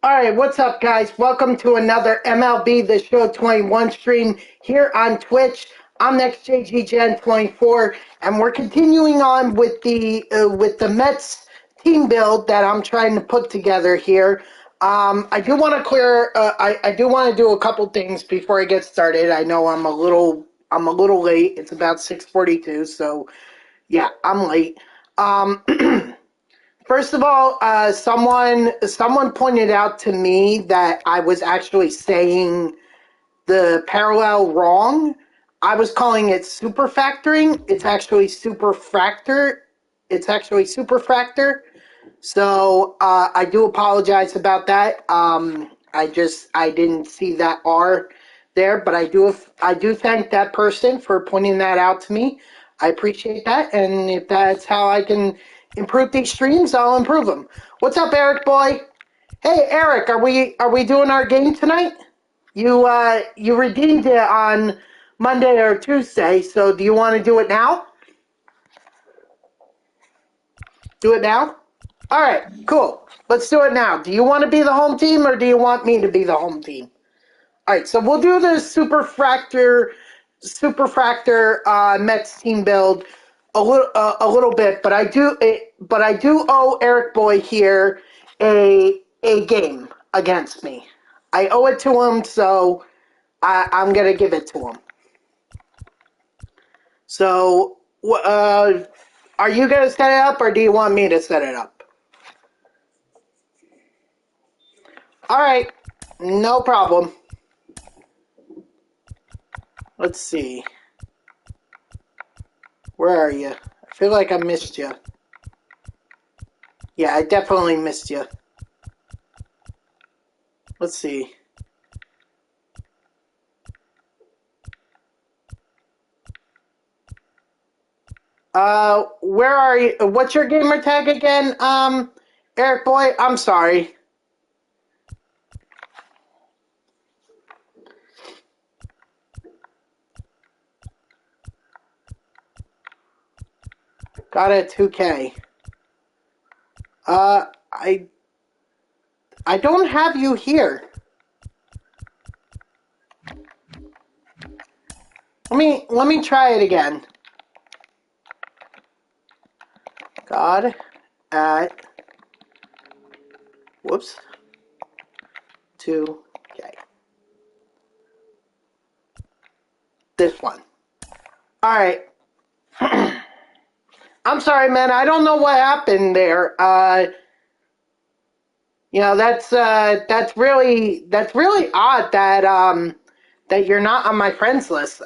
Alright, what's up guys? Welcome to another MLB The Show 21 stream here on Twitch. I'm NextJGGen24 and we're continuing on with the Mets team build that I'm trying to put together here. I do want to I do want to do a couple things before I get started. I know I'm a little late. It's about 6:42, so yeah, I'm late. First of all, someone pointed out to me that I was actually saying the parallel wrong. I was calling it superfactoring. It's actually superfractor. It's actually superfactor. So I do apologize about that. I didn't see that R there, but I do thank that person for pointing that out to me. I appreciate that, and if that's how I can improve these streams, I'll improve them. What's up, Eric boy? Hey, Eric, are we doing our game tonight? You redeemed it on Monday or Tuesday, so do you want to do it now? Do it now? All right, cool. Let's do it now. Do you want to be the home team, or do you want me to be the home team? All right, so we'll do the superfractor Mets team build a little bit, but I do owe Eric Boy here a game against me. I owe it to him, so I'm gonna give it to him. So, are you gonna set it up, or do you want me to set it up? All right, no problem. Let's see. Where are you? I feel like I missed you. Yeah, I definitely missed you. Let's see. Where are you? What's your gamer tag again? Eric Boy, I'm sorry. Got it, 2K. I don't have you here. Let me try it again. God at whoops 2K. This one. All right. I'm sorry, man. I don't know what happened there. You know, that's really odd that that you're not on my friends list.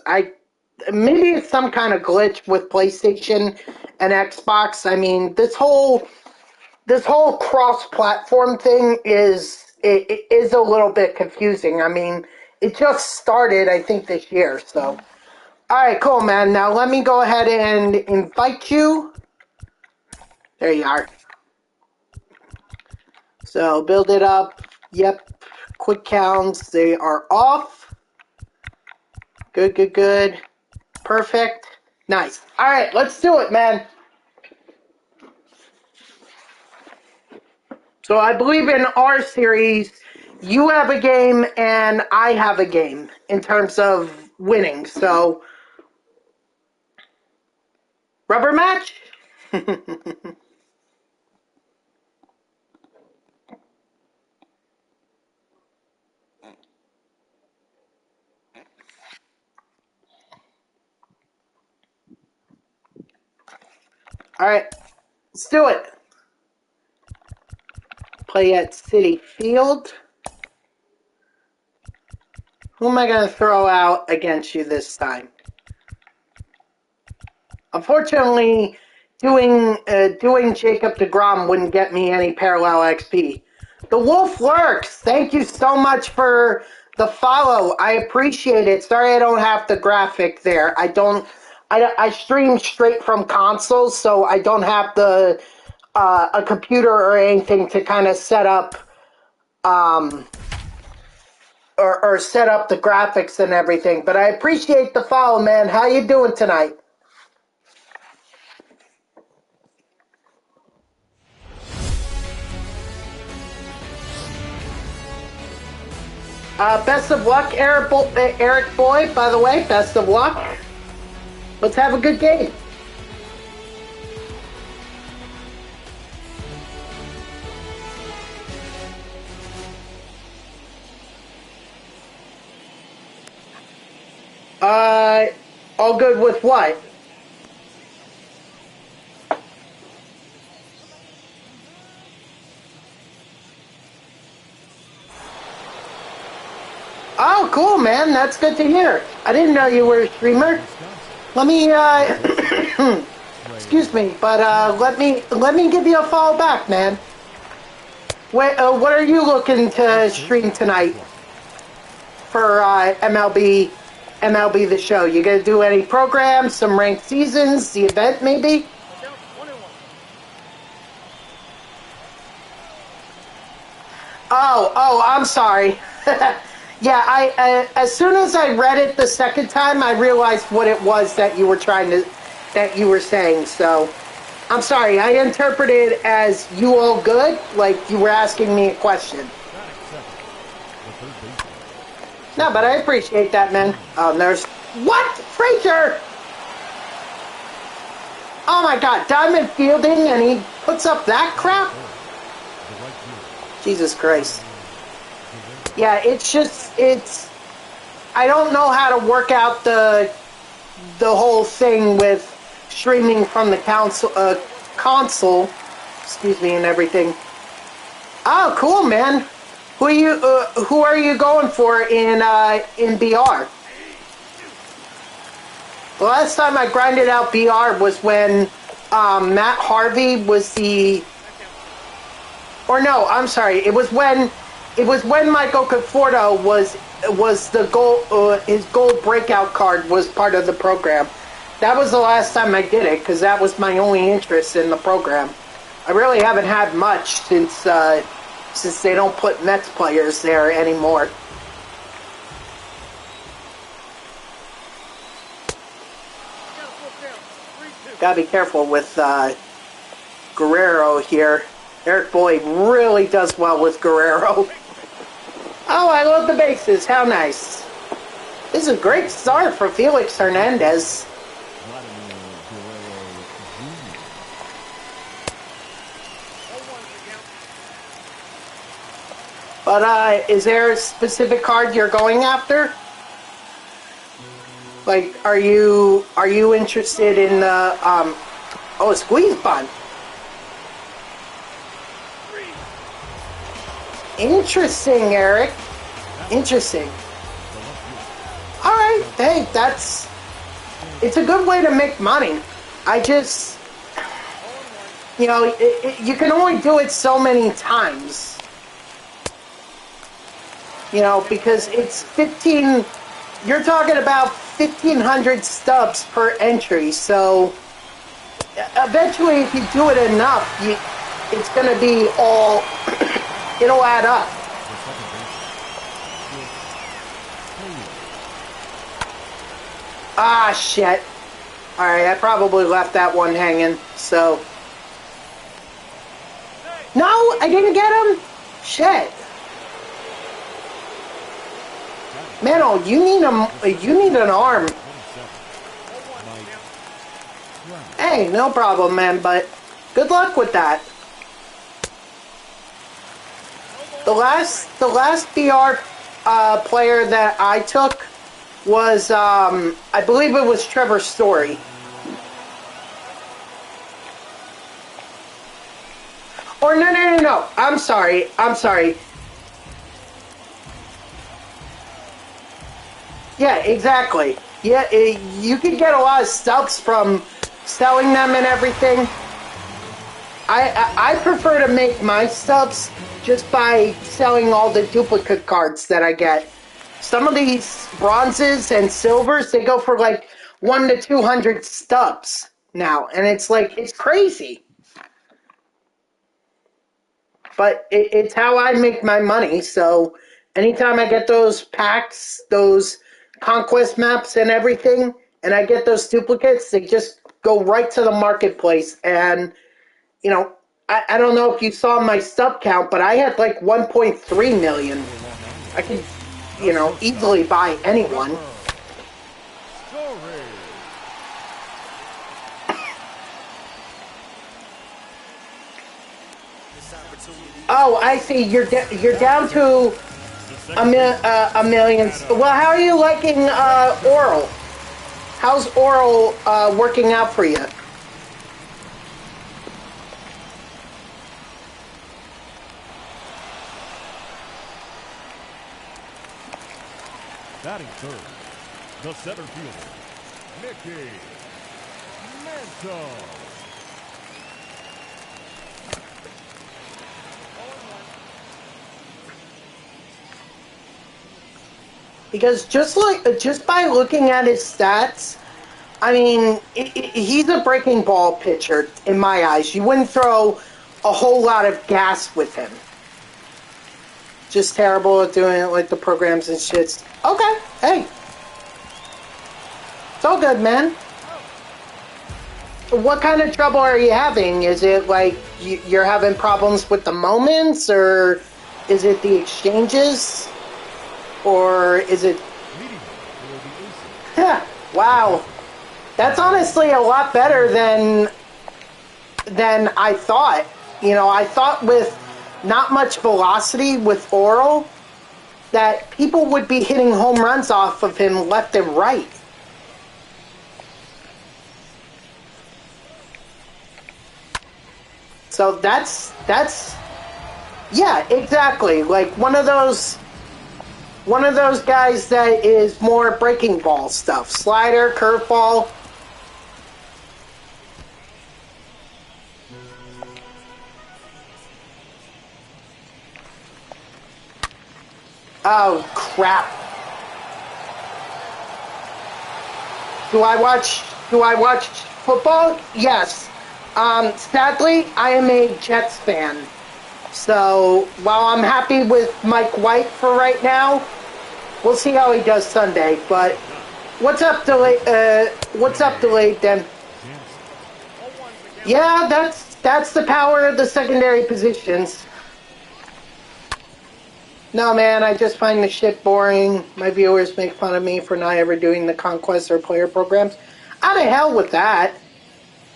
Maybe it's some kind of glitch with PlayStation and Xbox. I mean, this whole cross-platform thing is a little bit confusing. I mean, it just started, I think, this year. So, all right, cool, man. Now let me go ahead and invite you. There you are. So build it up. Yep. Quick counts. They are off. Good, good, good. Perfect. Nice. All right, let's do it, man. So I believe in our series, you have a game and I have a game in terms of winning. So, rubber match? All right, let's do it. Play at Citi Field. Who am I going to throw out against you this time? Unfortunately, doing Jacob deGrom wouldn't get me any parallel XP. The Wolf Lurks, thank you so much for the follow. I appreciate it. Sorry I don't have the graphic there. I stream straight from consoles, so I don't have the a computer or anything to kind of set up or set up the graphics and everything. But I appreciate the follow, man. How you doing tonight? Best of luck, Eric Boy, by the way. Best of luck. Let's have a good game. All good with what? Oh, cool, man. That's good to hear. I didn't know you were a streamer. Let me, excuse me, but let me give you a follow back, man. What are you looking to stream tonight for MLB The Show? You gonna do any programs, some ranked seasons, the event maybe? Oh, I'm sorry. Yeah, I as soon as I read it the second time, I realized what it was that you were saying. So, I'm sorry. I interpreted it as you all good, like you were asking me a question. No, but I appreciate that, man. Oh, there's what Frazier? Oh my God, diamond fielding, and he puts up that crap. Jesus Christ. Yeah, it's I don't know how to work out the whole thing with streaming from the console, excuse me, and everything. Oh, cool, man. Who are you going for in BR? The last time I grinded out BR was when Matt Harvey was the, or no, I'm sorry, it was when Michael Conforto was the gold, his gold breakout card was part of the program. That was the last time I did it because that was my only interest in the program. I really haven't had much since they don't put Mets players there anymore. Gotta be careful with Guerrero here. Eric Boyd really does well with Guerrero. Oh, I love the bases. How nice. This is a great start for Felix Hernandez. But is there a specific card you're going after? Like, are you interested in the squeeze bunt? Interesting, Eric. Interesting. All right, hey, it's a good way to make money. I just, you know, you can only do it so many times. You know, because it's 15, you're talking about 1,500 stubs per entry, so eventually if you do it enough, it's going to be all, it'll add up. Ah, shit. Alright, I probably left that one hanging, so. No, I didn't get him? Shit. Man, you need an arm. Hey, no problem, man, but good luck with that. The last BR player that I took was I believe it was Trevor Story. Or no. I'm sorry. Yeah, exactly. Yeah, you can get a lot of stubs from selling them and everything. I prefer to make my stubs just by selling all the duplicate cards that I get. Some of these bronzes and silvers, they go for like 1 to 200 stubs now, and it's like, it's crazy. But it's how I make my money, so anytime I get those packs, those conquest maps and everything, and I get those duplicates, they just go right to the marketplace. And, you know, I don't know if you saw my sub count, but I had like 1.3 million. you know, easily by anyone. Oh, I see. You're down to a million. Well, how are you liking oral? How's oral working out for you? Batting third, the center fielder, Mickey Mantle. Because just by looking at his stats, I mean, he's a breaking ball pitcher in my eyes. You wouldn't throw a whole lot of gas with him. Just terrible at doing it like the programs and shits. Okay, hey. It's all good, man. What kind of trouble are you having? Is it like you're having problems with the moments, or is it the exchanges? Or is it... Wow. That's honestly a lot better than I thought. You know, I thought with not much velocity with oral that people would be hitting home runs off of him left and right. So that's yeah, exactly. Like one of those guys that is more breaking ball stuff. Slider, curveball. Oh, crap. Do I watch football? Yes. Sadly, I am a Jets fan. So, while I'm happy with Mike White for right now, we'll see how he does Sunday. But what's up, delayed then? Yeah, that's the power of the secondary positions. No, man, I just find the shit boring. My viewers make fun of me for not ever doing the conquest or player programs. Out of hell with that.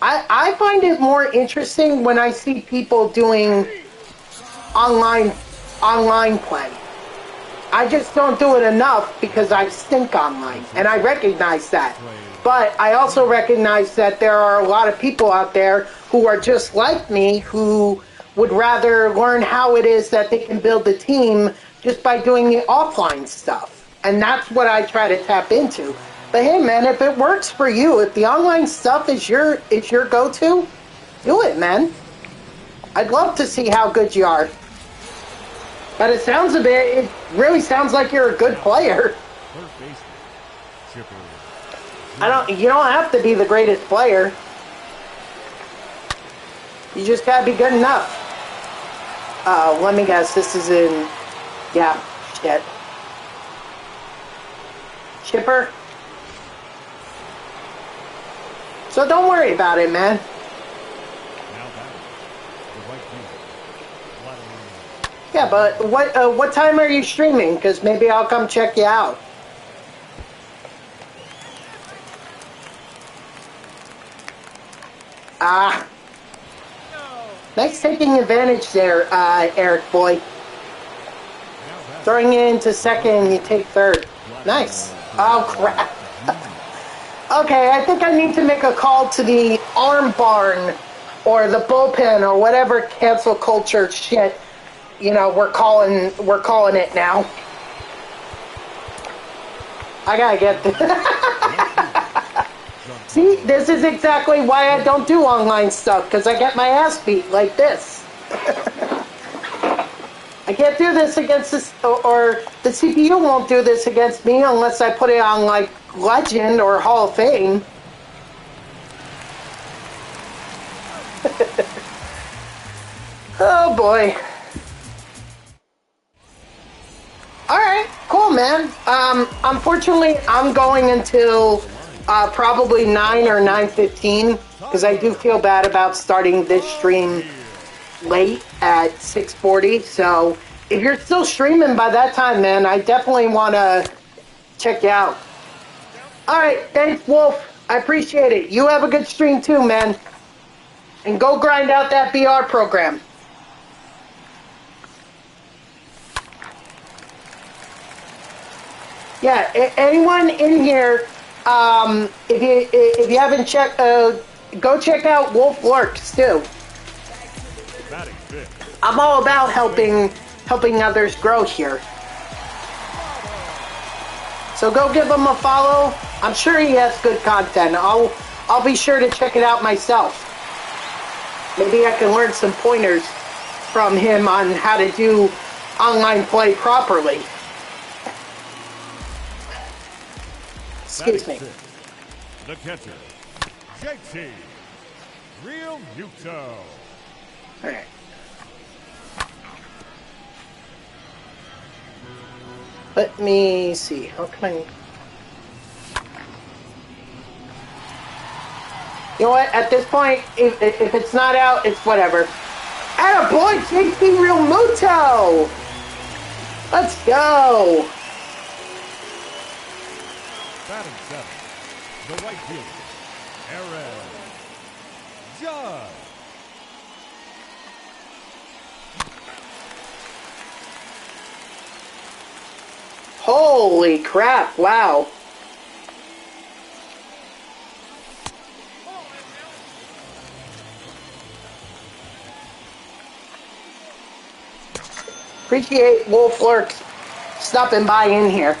I find it more interesting when I see people doing online play. I just don't do it enough because I stink online, and I recognize that. But I also recognize that there are a lot of people out there who are just like me who would rather learn how it is that they can build a team just by doing the offline stuff. And that's what I try to tap into. But hey, man, if it works for you, if the online stuff is your go-to, do it, man. I'd love to see how good you are. But it really sounds like you're a good player. You don't have to be the greatest player. You just gotta be good enough. Let me guess, this is in... Yeah, shit. Chipper? So don't worry about it, man. Yeah, but what time are you streaming? Because maybe I'll come check you out. Nice taking advantage there, Eric boy. Throwing it into second, you take third. Nice. Oh, crap. Okay, I think I need to make a call to the Arm Barn or the Bullpen or whatever cancel culture shit, you know, we're calling it now. I gotta get this. See, this is exactly why I don't do online stuff, because I get my ass beat like this. I can't do this against this, or the CPU won't do this against me unless I put it on, like, Legend or Hall of Fame. Oh, boy. Alright, cool, man. Unfortunately, I'm going until probably 9 or 9:15, because I do feel bad about starting this stream late at 6:40, so if you're still streaming by that time, man, I definitely want to check you out. All right, thanks, Wolf. I appreciate it. You have a good stream too, man. And go grind out that BR program. Yeah, anyone in here, if you haven't checked, go check out Wolf Lurks too. I'm all about helping others grow here. So go give him a follow. I'm sure he has good content. I'll be sure to check it out myself. Maybe I can learn some pointers from him on how to do online play properly. Excuse me. The catcher, JT Real Muto. All right. Let me see. How can I? You know what? At this point, if it's not out, it's whatever. Attaboy, JT Real Muto! Let's go! Batting seventh, the right fielder, Aaron Judge. Holy crap, wow. Appreciate Wolf Lurks stopping by in here.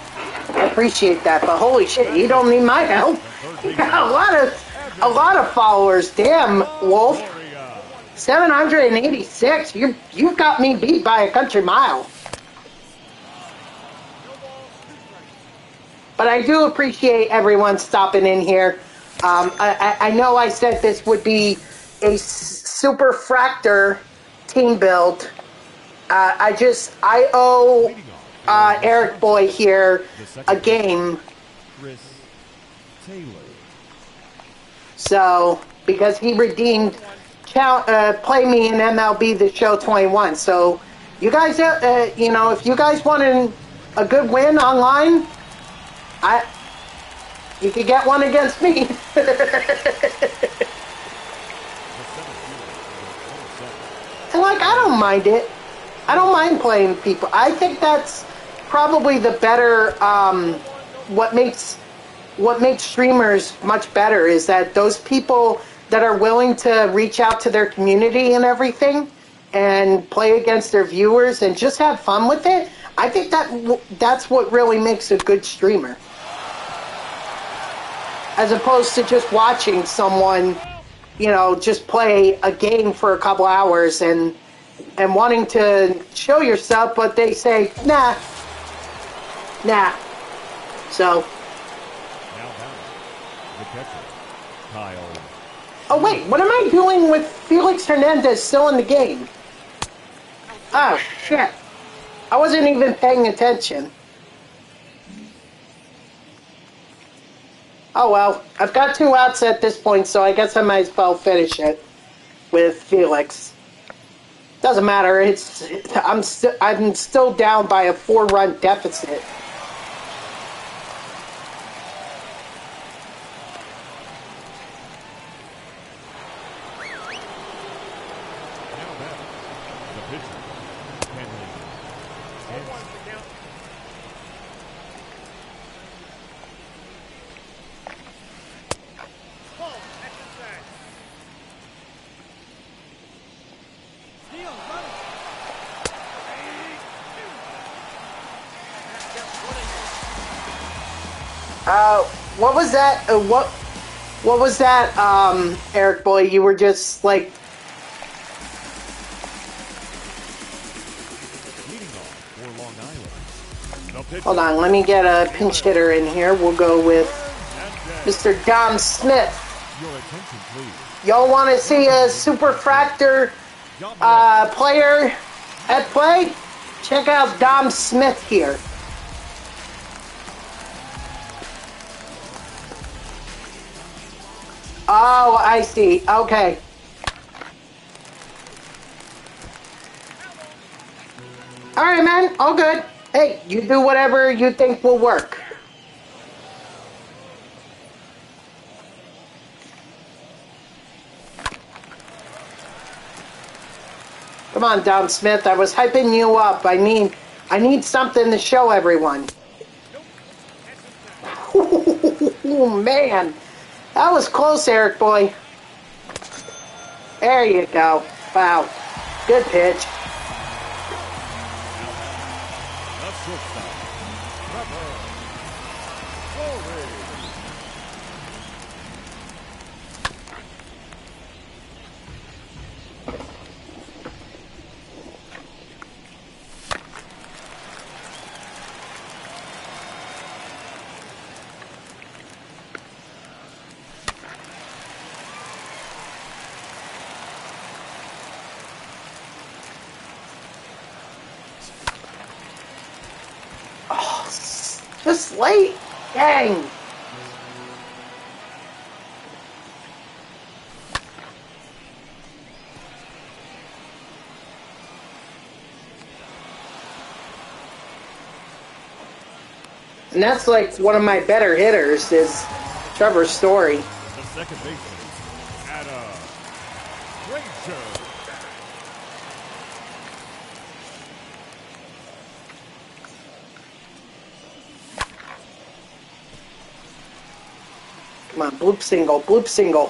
I appreciate that, but holy shit, you don't need my help. You got a lot of followers. Damn, Wolf. 786. You've got me beat by a country mile. But I do appreciate everyone stopping in here. I know I said this would be a superfractor team build. I owe Eric Boy here a game. So, because he redeemed Play Me in MLB The Show 21. So, you guys, you know, if you guys wanted a good win online, you could get one against me. And like, I don't mind it. I don't mind playing people. I think that's probably the better, what makes streamers much better is that those people that are willing to reach out to their community and everything and play against their viewers and just have fun with it. I think that's what really makes a good streamer. As opposed to just watching someone, you know, just play a game for a couple hours and wanting to show yourself, but they say, nah. So. Oh wait, what am I doing with Felix Hernandez still in the game? Oh shit. I wasn't even paying attention. Oh well, I've got 2 outs at this point, so I guess I might as well finish it with Felix. Doesn't matter. I'm still down by a 4-run deficit. What was that? What was that, Eric Boy? You were just like. Hold on, let me get a pinch hitter in here. We'll go with Mr. Dom Smith. Y'all want to see a superfractor player at play? Check out Dom Smith here. Oh, I see. Okay. Alright, man. All good. Hey, you do whatever you think will work. Come on, Dom Smith. I was hyping you up. I need something to show everyone. Oh, man. That was close, Eric boy. There you go. Wow. Good pitch. Just late. Dang. And that's like one of my better hitters is Trevor Story. The second baseman, Adam Ranger. Come on, bloop single, bloop single.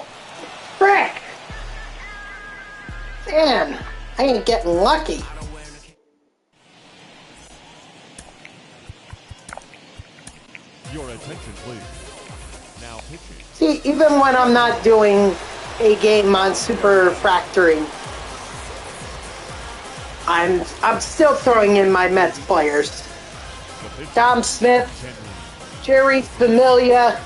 Frick! Man, I ain't getting lucky. Your attention, please. Now pitching. See, even when I'm not doing a game on Superfractoring, I'm still throwing in my Mets players. Dom Smith, Jerry Familia.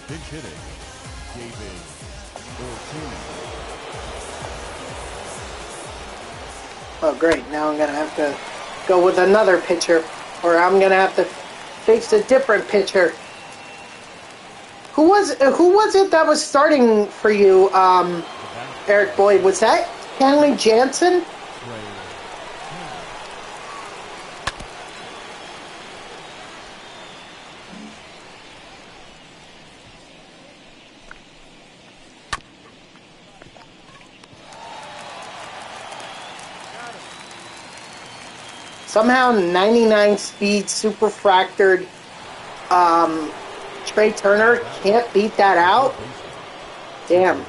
Pinch hitting, David Ortiz. Oh great, now I'm gonna have to go with another pitcher, or I'm gonna have to face a different pitcher. Who was it that was starting for you, Eric Boyd? Was that Kenley Jansen? Somehow 99 speed superfractored Trey Turner can't beat that out. Damn.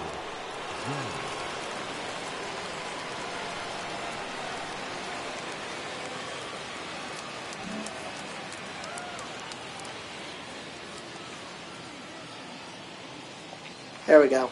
There we go.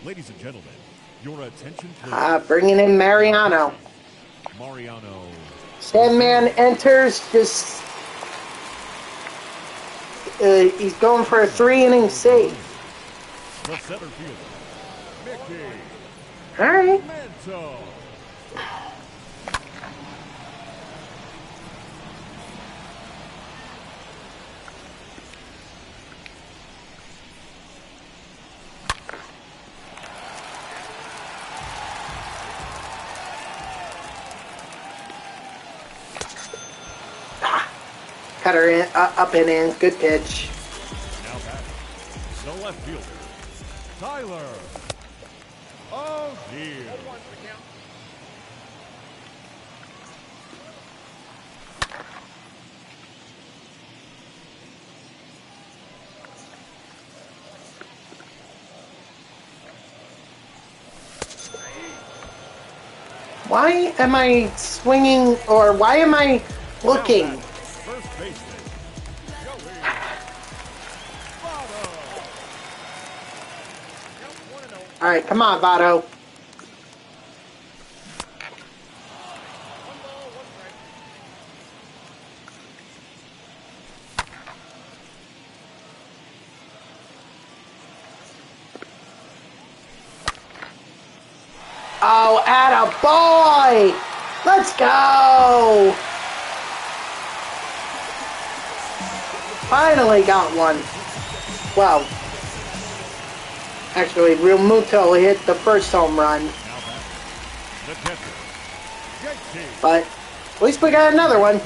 Ladies and gentlemen, your attention, please. Bringing in Mariano. Mariano. Sandman enters, just he's going for a 3-inning save. The center fielder, Mickey. All right. Manto. Cutter in, up and in. Good pitch. Now batting, the left fielder, Tyler. Oh, dear. Why am I swinging, or why am I looking? First baseman, Joey Votto. All right, come on, Votto. go. Atta boy. Let's go. Finally got one. Well, actually, Real Muto hit the first home run. But at least we got another one.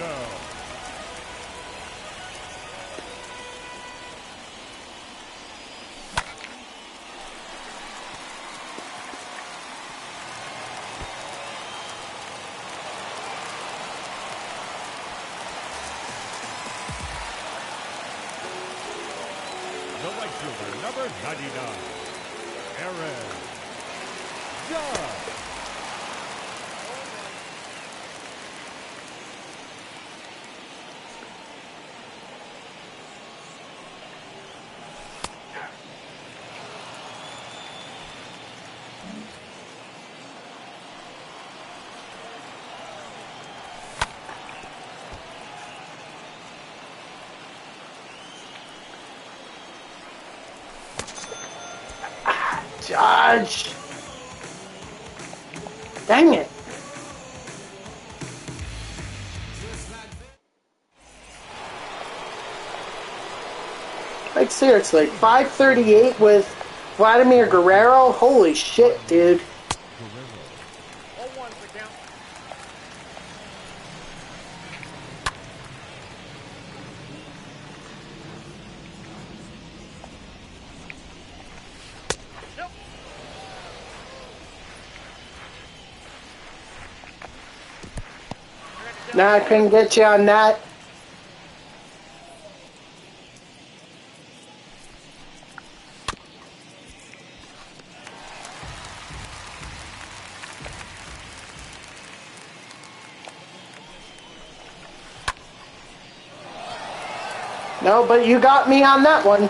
The right fielder, number 99, Aaron Judge. Judge. Dang it. Like seriously, 538 with Vladimir Guerrero? Holy shit, dude. No, I couldn't get you on that. No, but you got me on that one.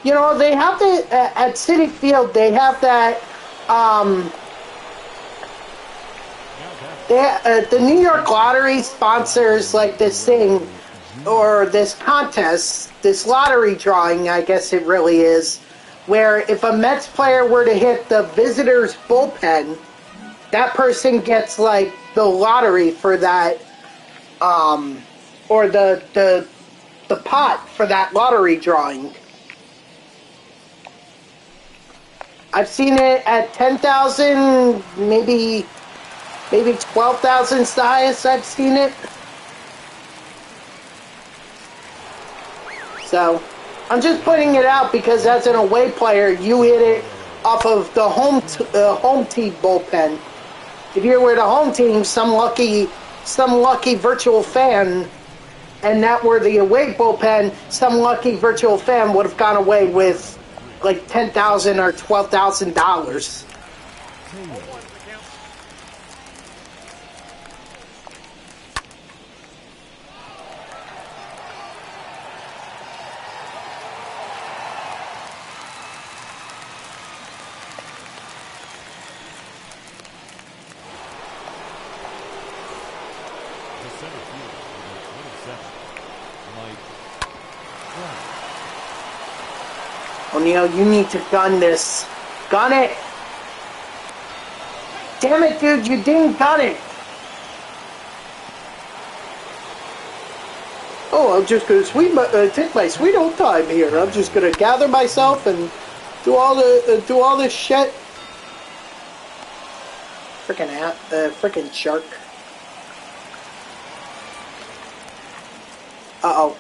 You know, they have the, at City Field, they have that, the New York Lottery sponsors like this thing, or this contest, this lottery drawing, I guess it really is, where if a Mets player were to hit the visitor's bullpen, that person gets like the lottery for that, or the pot for that lottery drawing. I've seen it at 10,000, maybe 12,000 is the highest I've seen it. So, I'm just putting it out because as an away player, you hit it off of the home team bullpen. If you were the home team, some lucky virtual fan, and that were the away bullpen, some lucky virtual fan would have gone away with like $10,000 or $12,000. O'Neal, you need to gun this. Gun it! Damn it, dude, you didn't gun it! Oh, I'm just gonna take my sweet old time here. I'm just gonna gather myself and do all this shit. Frickin' shark. Uh-oh.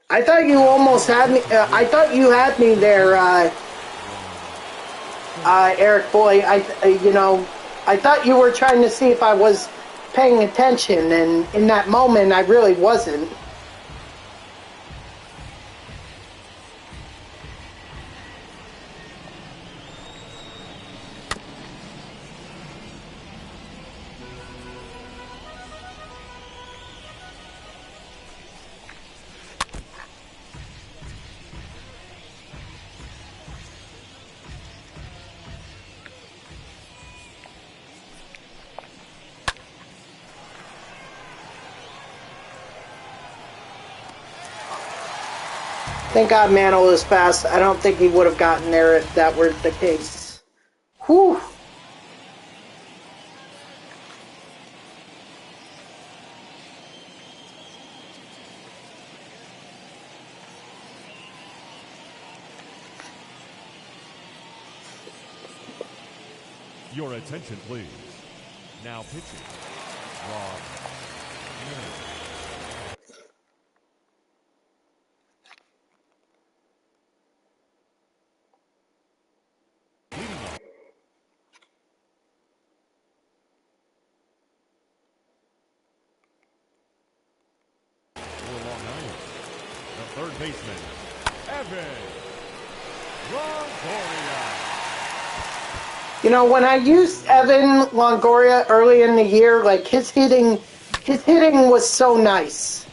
I thought you almost had me. I thought you had me there, Eric Boy. I thought you were trying to see if I was paying attention, and in that moment, I really wasn't. Thank God Mantle is fast. I don't think he would have gotten there if that were the case. Whew. Your attention, please. Now pitching. Rob. The third baseman, Evan Longoria. You know, when I used Evan Longoria early in the year, like his hitting was so nice.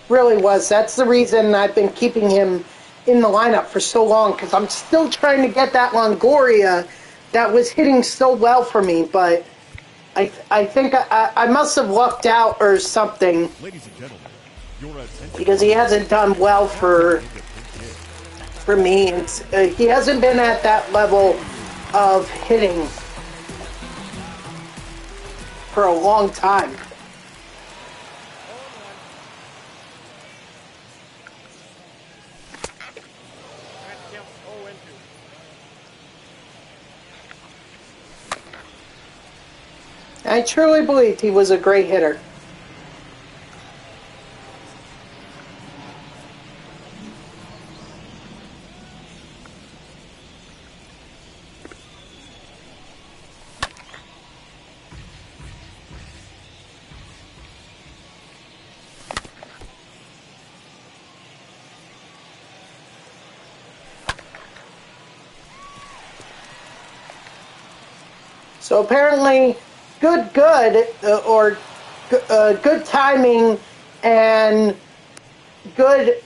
Really was. That's the reason I've been keeping him in the lineup for so long, because I'm still trying to get that Longoria that was hitting so well for me, but I think I must have lucked out or something. Ladies and gentlemen, your attention, because he hasn't done well for me. He hasn't been at that level of hitting for a long time. I truly believed he was a great hitter. So apparently, good timing and good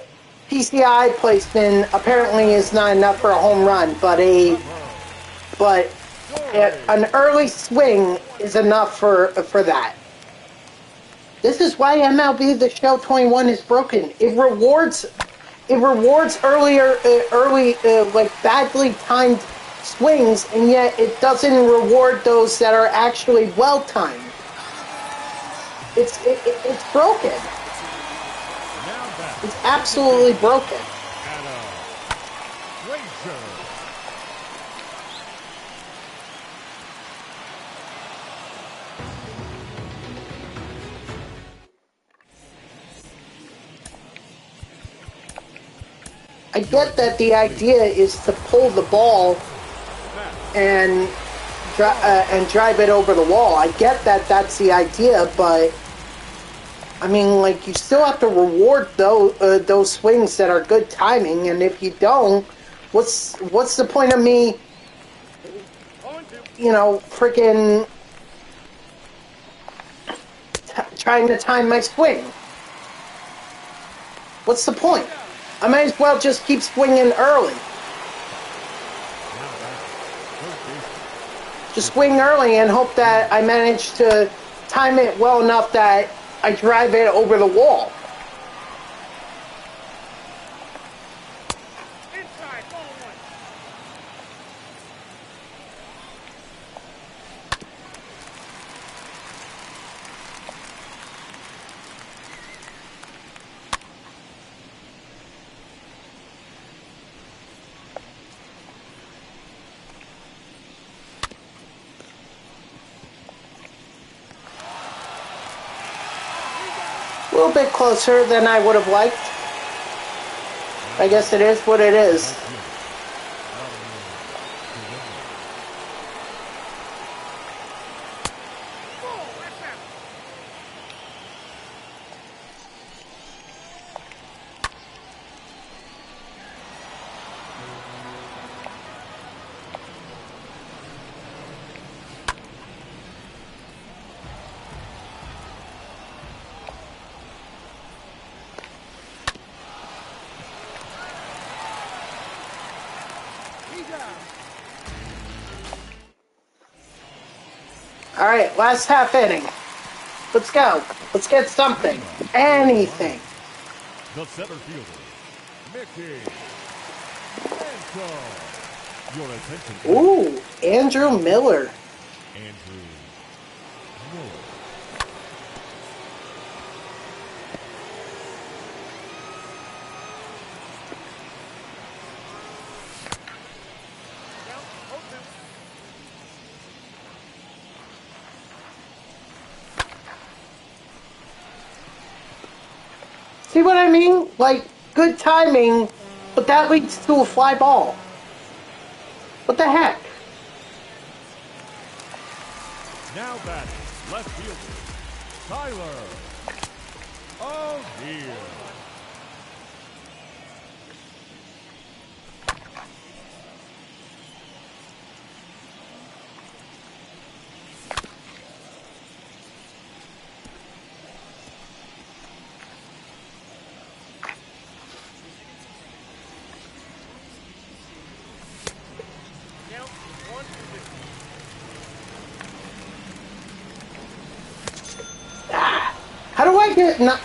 PCI placement apparently is not enough for a home run, but an early swing is enough for that. This is why MLB The Show 21 is broken. It rewards early like badly timed swings, and yet it doesn't reward those that are actually well timed. It's broken. It's absolutely broken. I get that the idea is to pull the ball and drive it over the wall. I get that that's the idea, but I mean, like, you still have to reward those swings that are good timing, and if you don't, what's the point of me, you know, freaking trying to time my swing? What's the point? I might as well just keep swinging early. Just swing early and hope that I manage to time it well enough that I drive it over the wall. Inside, ball one. A little bit closer than I would have liked. I guess it is what it is. All right, last half inning. Let's go. Let's get something. Anything. The center fielder, Mickey Mantle. Your attention, please. Ooh, Andrew Miller. Andrew Miller. See what I mean? Like, good timing, but that leads to a fly ball. What the heck? Now batting, left fielder, Tyler O'Neill.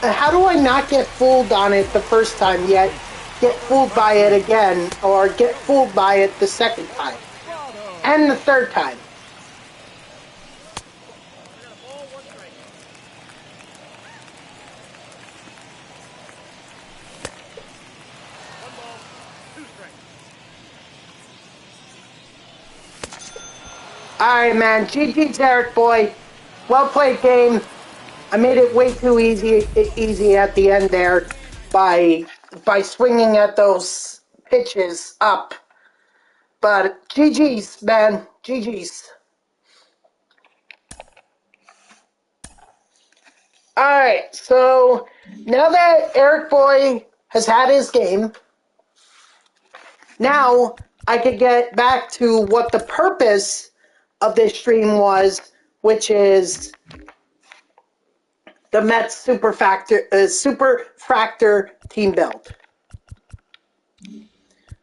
How do I not get fooled on it the first time yet get fooled by it again, or get fooled by it the second time and the third time? Alright, man. GG's, Eric boy. Well played game. I made it way too easy at the end there by swinging at those pitches up. But GG's, man. GG's. Alright, so now that Eric boy has had his game, now I could get back to what the purpose of this stream was, which is the Mets superfactor team build.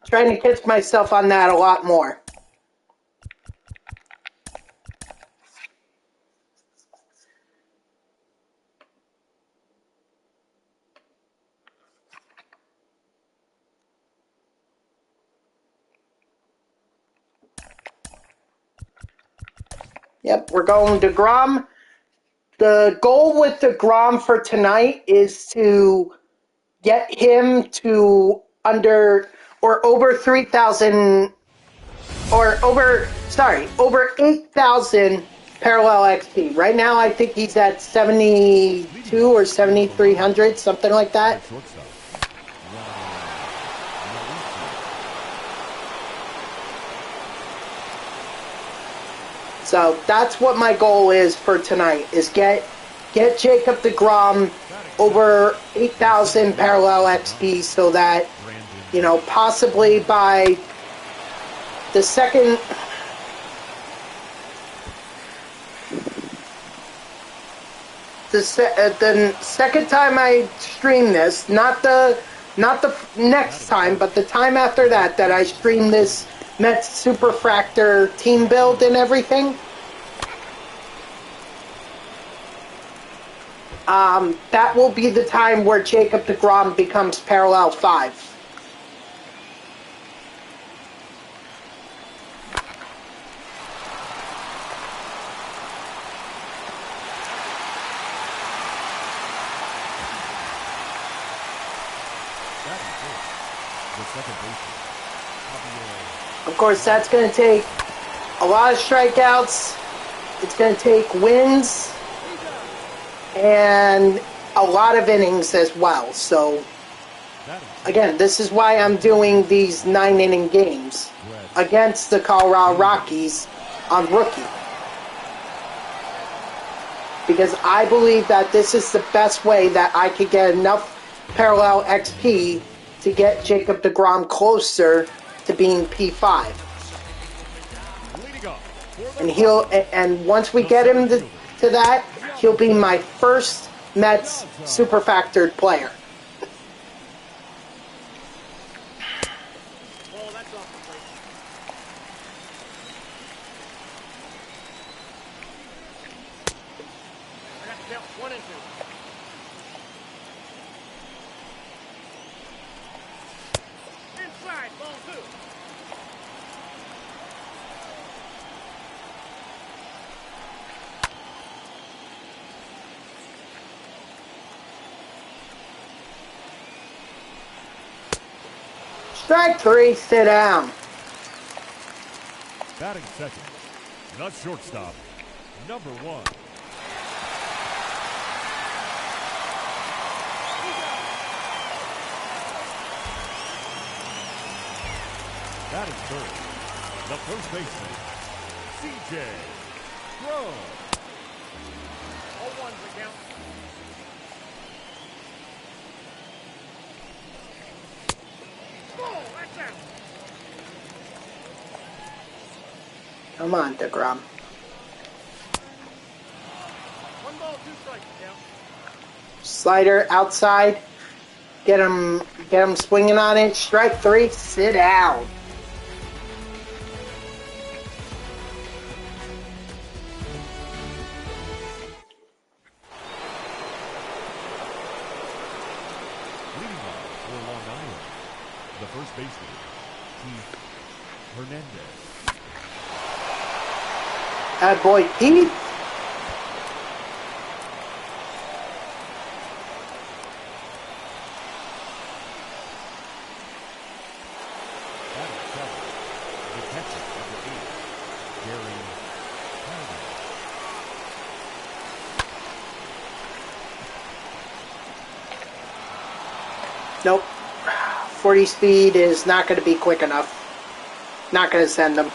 Trying to catch myself on that a lot more. Yep, we're going to DeGrom. The goal with DeGrom for tonight is to get him to over 3,000, over 8,000 parallel XP. Right now, I think he's at 72 or 7,300, something like that. So that's what my goal is for tonight, is get Jacob deGrom over 8,000 parallel XP so that, you know, possibly by the second time I stream this, not the next time, but the time after that I stream this Mets Superfractor team build and everything, that will be the time where Jacob deGrom becomes parallel 5. Of course, that's going to take a lot of strikeouts. It's going to take wins and a lot of innings as well. So, again, this is why I'm doing these 9-inning games against the Colorado Rockies on rookie. Because I believe that this is the best way that I could get enough parallel XP to get Jacob deGrom closer to being P5. And once we get him to that, he'll be my first Mets superfactored player. Strike 3, sit down. Batting second, the shortstop, number 1. Batting third, the first baseman, C.J. Groh. 0-1 the count. Oh, that's out. Come on, DeGrom. 1 ball, 2 strikes the count. Slider outside. Get him swinging on it. Strike 3, sit down. Leading off for Long Island, the first baseman, Keith Hernandez. That boy Pete. Batting seventh, the catcher, number 8, Gary Carter. Nope. 40 speed is not going to be quick enough. Not going to send them.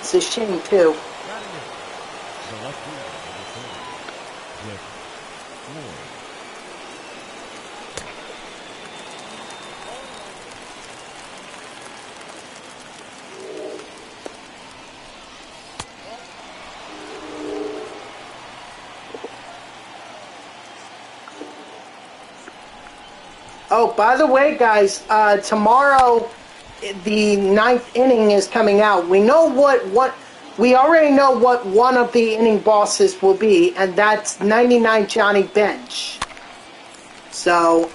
It's a shame, too. Batting eighth, the left fielder, number 30, Cliff Floyd. Oh, by the way, guys, tomorrow the 9th inning is coming out. We know we already know what one of the inning bosses will be, and that's 99 Johnny Bench. So,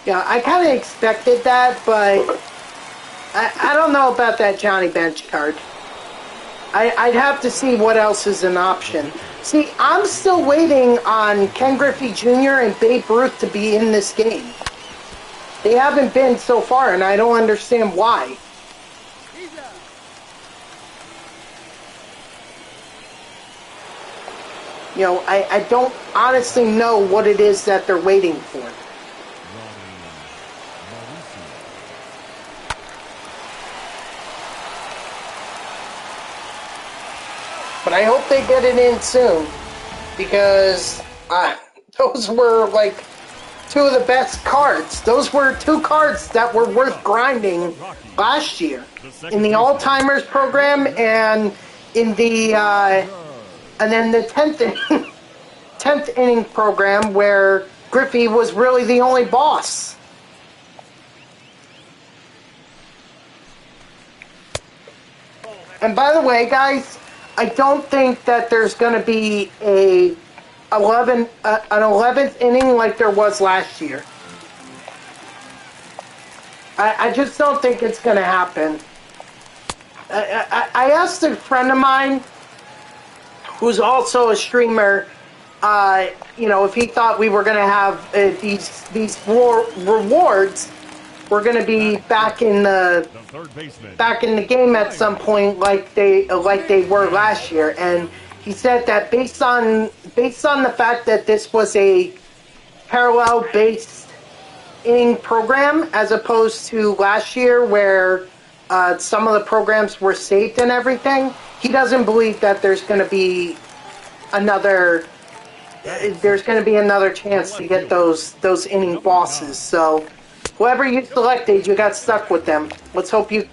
yeah, I kind of expected that, but I don't know about that Johnny Bench card. I'd have to see what else is an option. See, I'm still waiting on Ken Griffey Jr. and Babe Ruth to be in this game. They haven't been so far, and I don't understand why. You know, I don't honestly know what it is that they're waiting for. But I hope they get it in soon, because those were like 2 of the best cards. Those were 2 cards that were worth grinding last year in the All-Timers program and in the and then the 10th inning program where Griffey was really the only boss. And by the way, guys, I don't think that there's going to be an 11th inning like there was last year. I just don't think it's going to happen. I asked a friend of mine, who's also a streamer, you know, if he thought we were going to have these rewards were going to be back in the game at some point like they were last year, and he said that based on the fact that this was a parallel based inning program as opposed to last year where some of the programs were saved and everything, he doesn't believe that there's going to be another chance to get those inning bosses. So whoever you selected, you got stuck with them. Let's hope you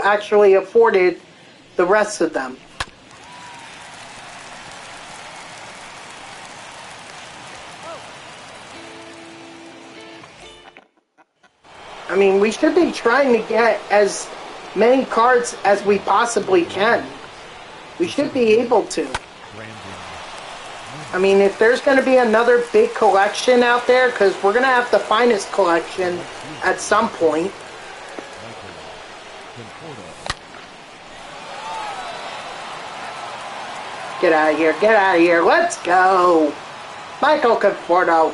actually afforded the rest of them. I mean, we should be trying to get as many cards as we possibly can. We should be able to. Brandon I mean, if there's going to be another big collection out there, because we're going to have the finest collection at some point. Get out of here, get out of here, let's go! Michael Conforto.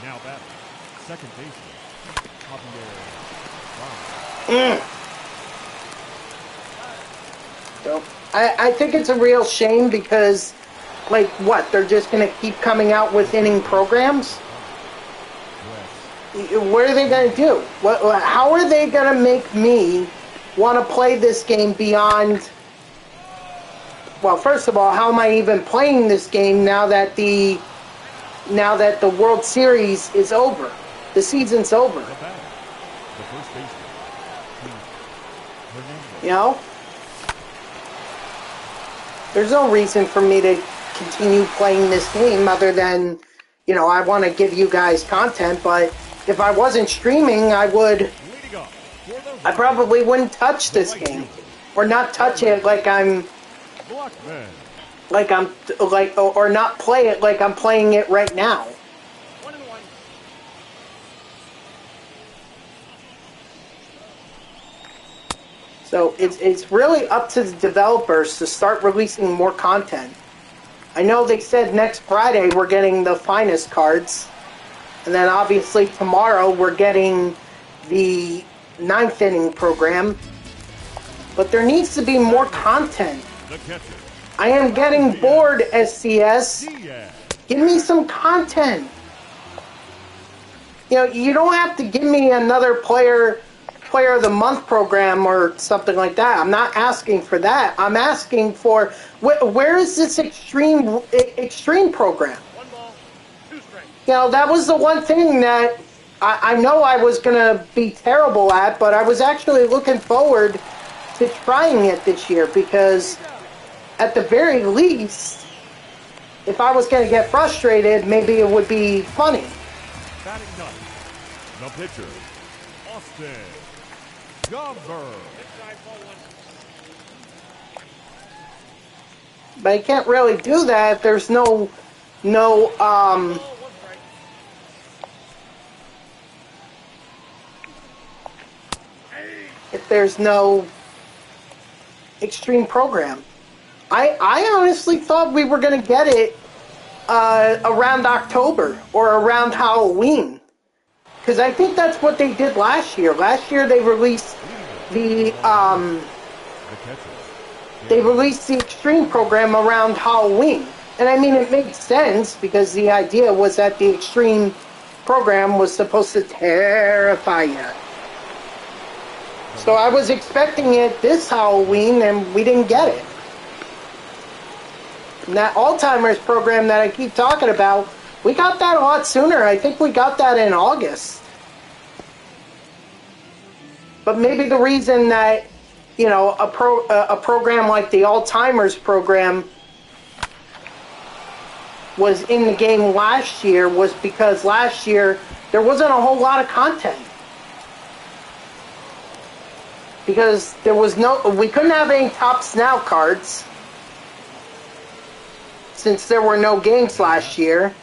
Now batting, second baseman, Mm. So, I think it's a real shame because, like, what, they're just going to keep coming out with inning programs? What are they going to do? How are they going to make me want to play this game beyond... Well, first of all, how am I even playing this game now that the World Series is over? The season's over. You know? There's no reason for me to continue playing this game other than, you know, I want to give you guys content, but if I wasn't streaming, I probably wouldn't touch this game. Or not touch it or not play it like I'm playing it right now. So it's really up to the developers to start releasing more content. I know they said next Friday we're getting the finest cards. And then obviously tomorrow we're getting the 9th inning program. But there needs to be more content. I am getting bored, SCS. Give me some content. You know, you don't have to give me another player of the month program or something like that. I'm not asking for that. I'm asking for where is this extreme program? One ball, two strikes. You know, that was the one thing that I know I was going to be terrible at, but I was actually looking forward to trying it this year because at the very least, if I was going to get frustrated, maybe it would be funny. Batting ninth, the pitcher, Austin Gomber. But I can't really do that if there's if there's no extreme program. I honestly thought we were going to get it around October or around Halloween. Because I think that's what they did last year. Last year they released the extreme program around Halloween. And I mean, it made sense because the idea was that the extreme program was supposed to terrify you. So I was expecting it this Halloween and we didn't get it. And that Alzheimer's program that I keep talking about, we got that a lot sooner. I think we got that in August. But maybe the reason that, you know, a program like the Alzheimer's program was in the game last year was because last year there wasn't a whole lot of content. Because we couldn't have any Tops Now cards since there were no games last year.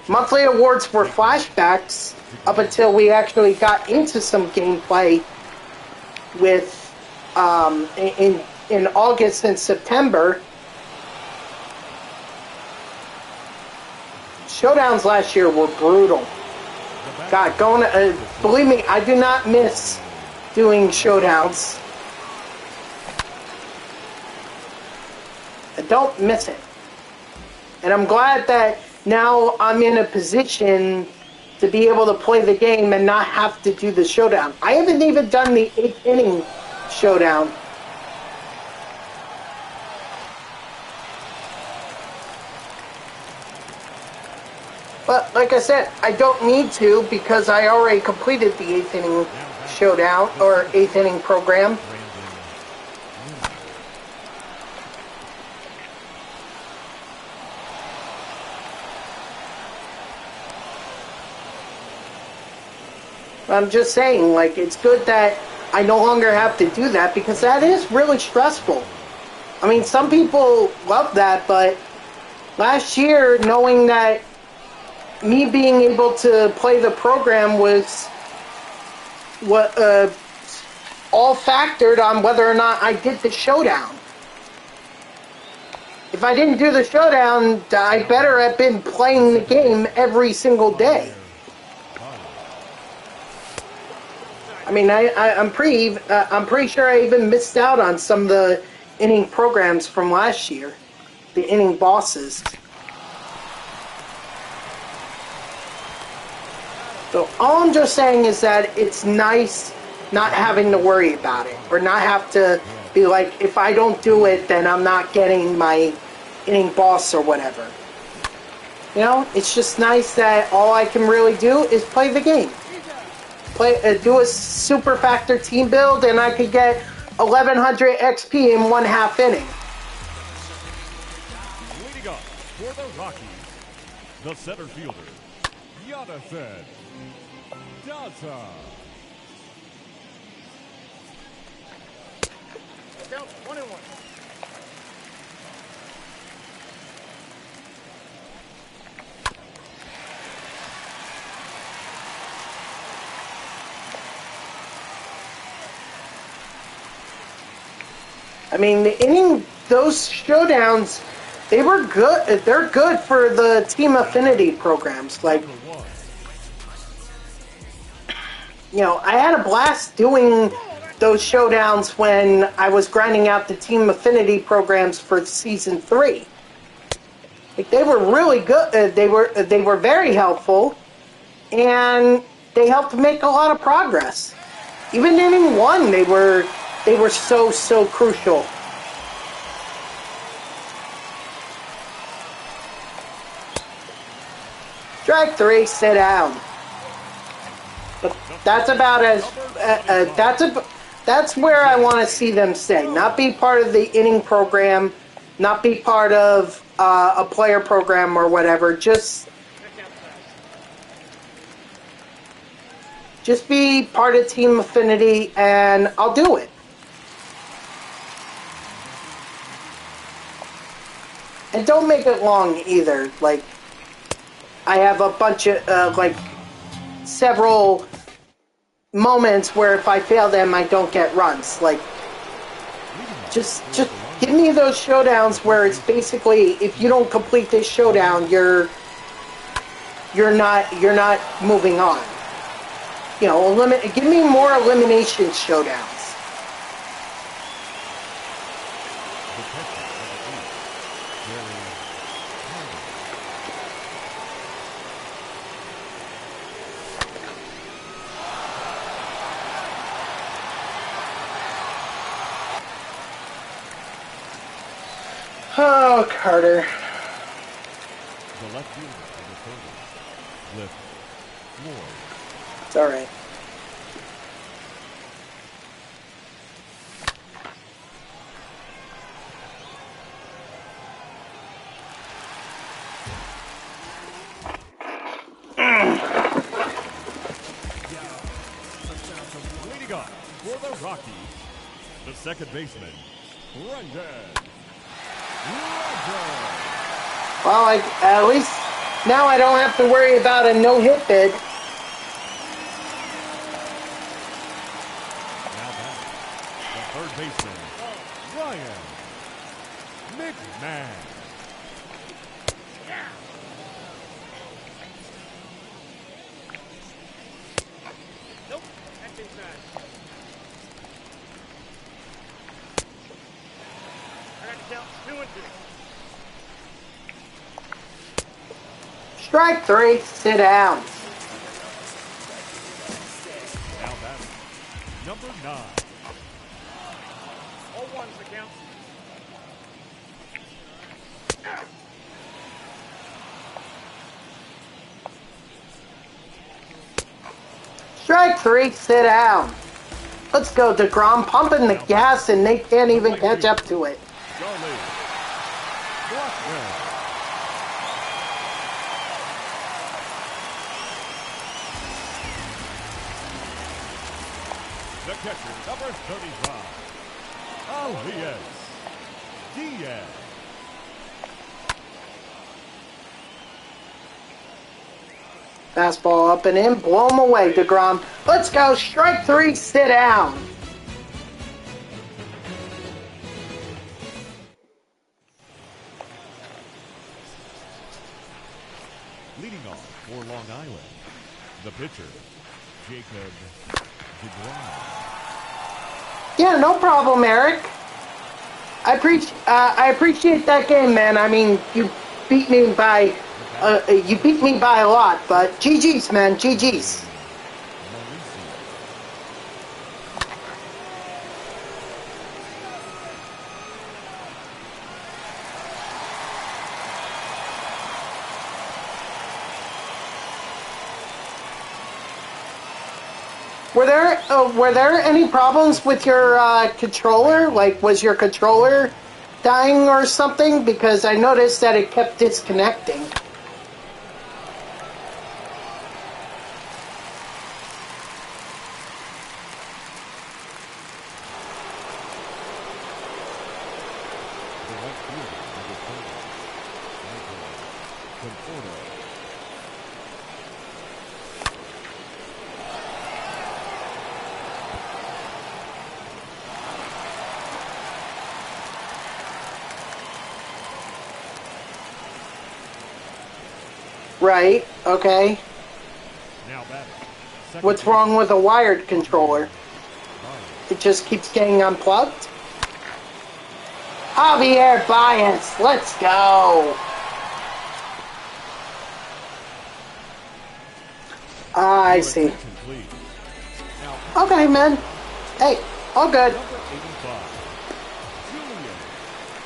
Monthly awards were flashbacks up until we actually got into some gameplay with in August and September. Showdowns last year were brutal. God, believe me, I do not miss doing showdowns. I don't miss it. And I'm glad that now I'm in a position to be able to play the game and not have to do the showdown. I haven't even done the 8th inning showdown. But like I said, I don't need to because I already completed the 8th inning showdown or 8th inning program. I'm just saying, like, it's good that I no longer have to do that because that is really stressful. I mean, some people love that, but last year, knowing that me being able to play the program was what all factored on whether or not I did the showdown. If I didn't do the showdown, I better have been playing the game every single day. I mean, I'm pretty sure I even missed out on some of the inning programs from last year, the inning bosses. So all I'm just saying is that it's nice not having to worry about it, or not have to be like, if I don't do it, then I'm not getting my inning boss or whatever. You know, it's just nice that all I can really do is play the game. Do a super factor team build, and I could get 1100 XP in 1/2 inning. Leading up for the Rockies, the center fielder, Jonathan Piazza. Count 1-1. I mean, those showdowns, they were good. They're good for the team affinity programs. Like, you know, I had a blast doing those showdowns when I was grinding out the team affinity programs for season 3. Like, they were really good. They were very helpful, and they helped make a lot of progress. Even inning 1, they were so crucial. Strike 3, sit down. But that's about as that's where I want to see them stay. Not be part of the inning program, not be part of a player program or whatever. Just be part of team affinity, and I'll do it. And don't make it long either. Like, I have a bunch of, like, several moments where if I fail them, I don't get runs. Like, just give me those showdowns where it's basically, if you don't complete this showdown, you're not moving on. You know, give me more elimination showdowns. Oh, Carter. The left fielder for the Phillies, Cliff Floyd. It's all right. Leading up for the Rockies, the second baseman, Brendan. Well, at least now I don't have to worry about a no-hit bid. Now back, the third baseman, Ryan McMahon. Nope, that's inside. I got to count 2 and 2. Strike 3, sit down. Now batting, number 9. All ones the count. Strike 3, sit down. Let's go, DeGrom, pumping the gas and they can't even catch up to it. Charlie Blackman. The catcher, number 35, Elias Diaz. Fastball up and in, blow him away, DeGrom. Let's go, strike 3, sit down. Leading off for Long Island, the pitcher, Jacob DeGrom. Yeah, no problem, Eric. I appreciate that game, man. I mean, you beat me by a lot, but GG's, man, GG's. Were there any problems with your controller? Like, was your controller dying or something? Because I noticed that it kept disconnecting. Right, okay. Now batting. What's wrong with a wired controller? It just keeps getting unplugged? Javier Baez, let's go! I see. Okay, man. Hey, all good.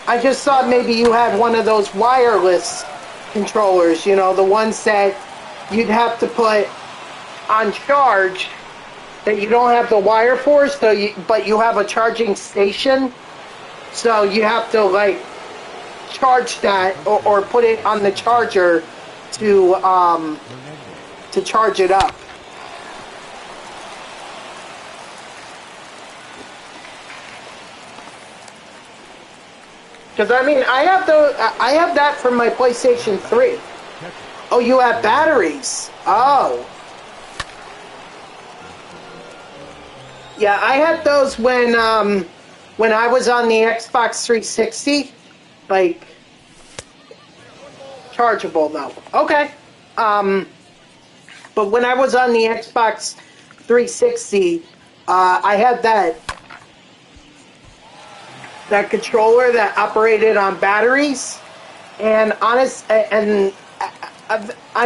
I just thought maybe you had one of those wireless controllers, you know, the ones that you'd have to put on charge that you don't have the wire for, but you have a charging station, so you have to like charge that or put it on the charger to charge it up. Because I mean, I have that for my PlayStation 3. Oh, you have batteries. Oh. Yeah, I had those when I was on the Xbox 360, like chargeable though. Okay. But when I was on the Xbox 360, I had that controller that operated on batteries, and I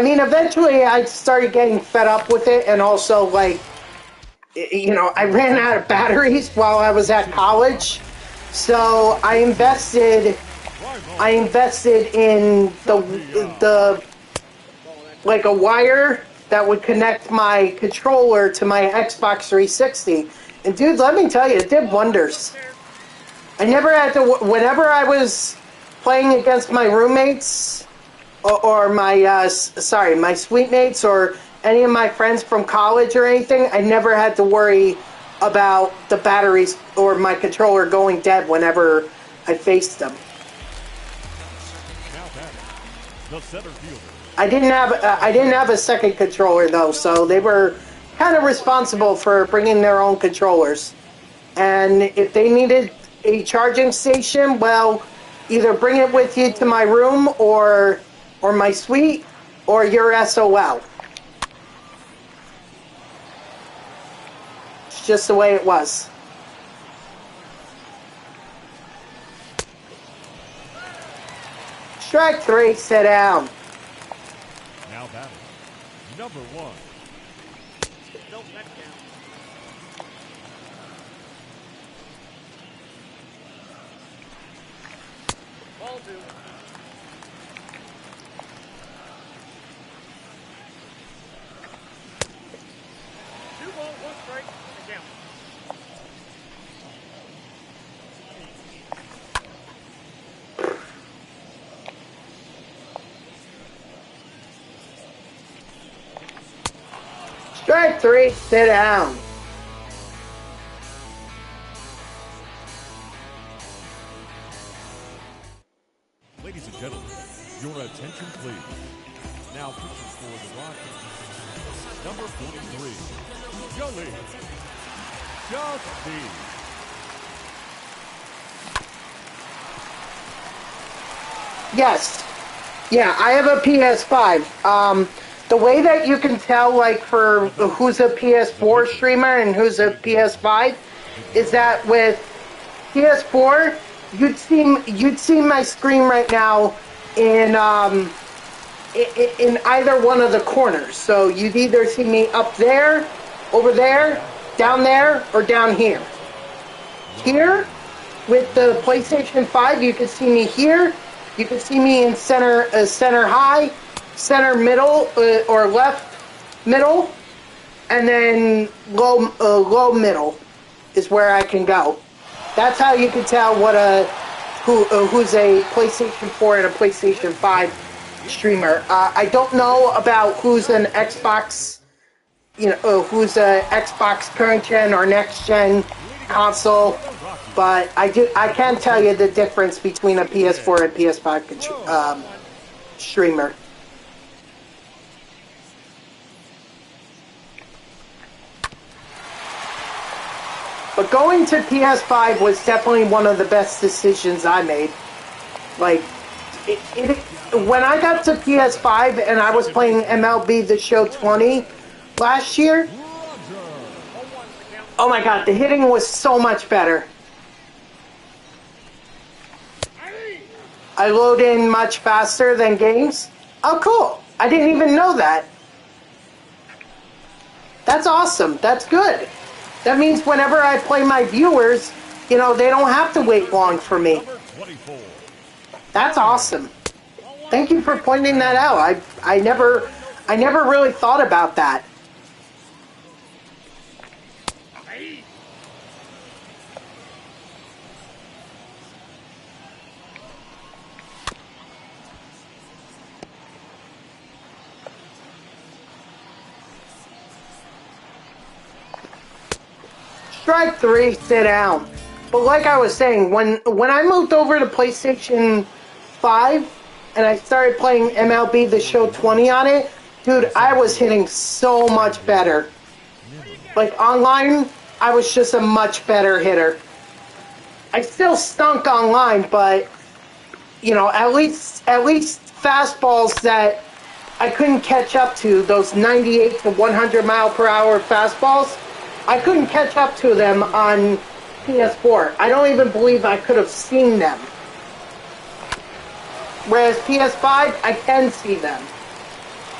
mean, eventually I started getting fed up with it, and also like, you know, I ran out of batteries while I was at college, so I invested in the like a wire that would connect my controller to my Xbox 360, and dude, let me tell you, it did wonders. I never had to, whenever I was playing against my roommates or my suite mates or any of my friends from college or anything, I never had to worry about the batteries or my controller going dead whenever I faced them. I didn't have a second controller though, so they were kind of responsible for bringing their own controllers. And if they needed a charging station, well, either bring it with you to my room or my suite, or your SOL. It's just the way it was. Strike 3, sit down. Now batting, number 1. Nope, that's down. Ball 2. 2 balls, 1 strike, the count. Strike 3, sit down. Ladies and gentlemen, your attention please. Now pitching for the Rockies, number 43, Joey Justy. Yes. Yeah, I have a PS5. The way that you can tell, like, for who's a PS4 streamer and who's a PS5 is that with PS4, you'd see my screen right now in either one of the corners. So you'd either see me up there, over there, down there, or down here. Here, with the PlayStation 5, you can see me here. You can see me in center high, center middle, or left middle, and then low middle is where I can go. That's how you can tell what who's a PlayStation 4 and a PlayStation 5 streamer. I don't know about who's an Xbox, who's a Xbox current gen or next gen console, but I can tell you the difference between a PS4 and PS5 streamer. But going to PS5 was definitely one of the best decisions I made. Like, when I got to PS5 and I was playing MLB The Show 20 last year, oh my god, the hitting was so much better. I load in much faster than games. Oh, cool. I didn't even know that. That's awesome. That's good. That means whenever I play my viewers, they don't have to wait long for me. That's awesome. Thank you for pointing that out. I never really thought about that. Strike 3, sit down. But like I was saying, when I moved over to PlayStation 5 and I started playing MLB The Show 20 on it, dude, I was hitting so much better. Like online, I was just a much better hitter. I still stunk online, but at least fastballs that I couldn't catch up to, those 98 to 100 mile per hour fastballs, I couldn't catch up to them on PS4. I don't even believe I could have seen them. Whereas PS5, I can see them.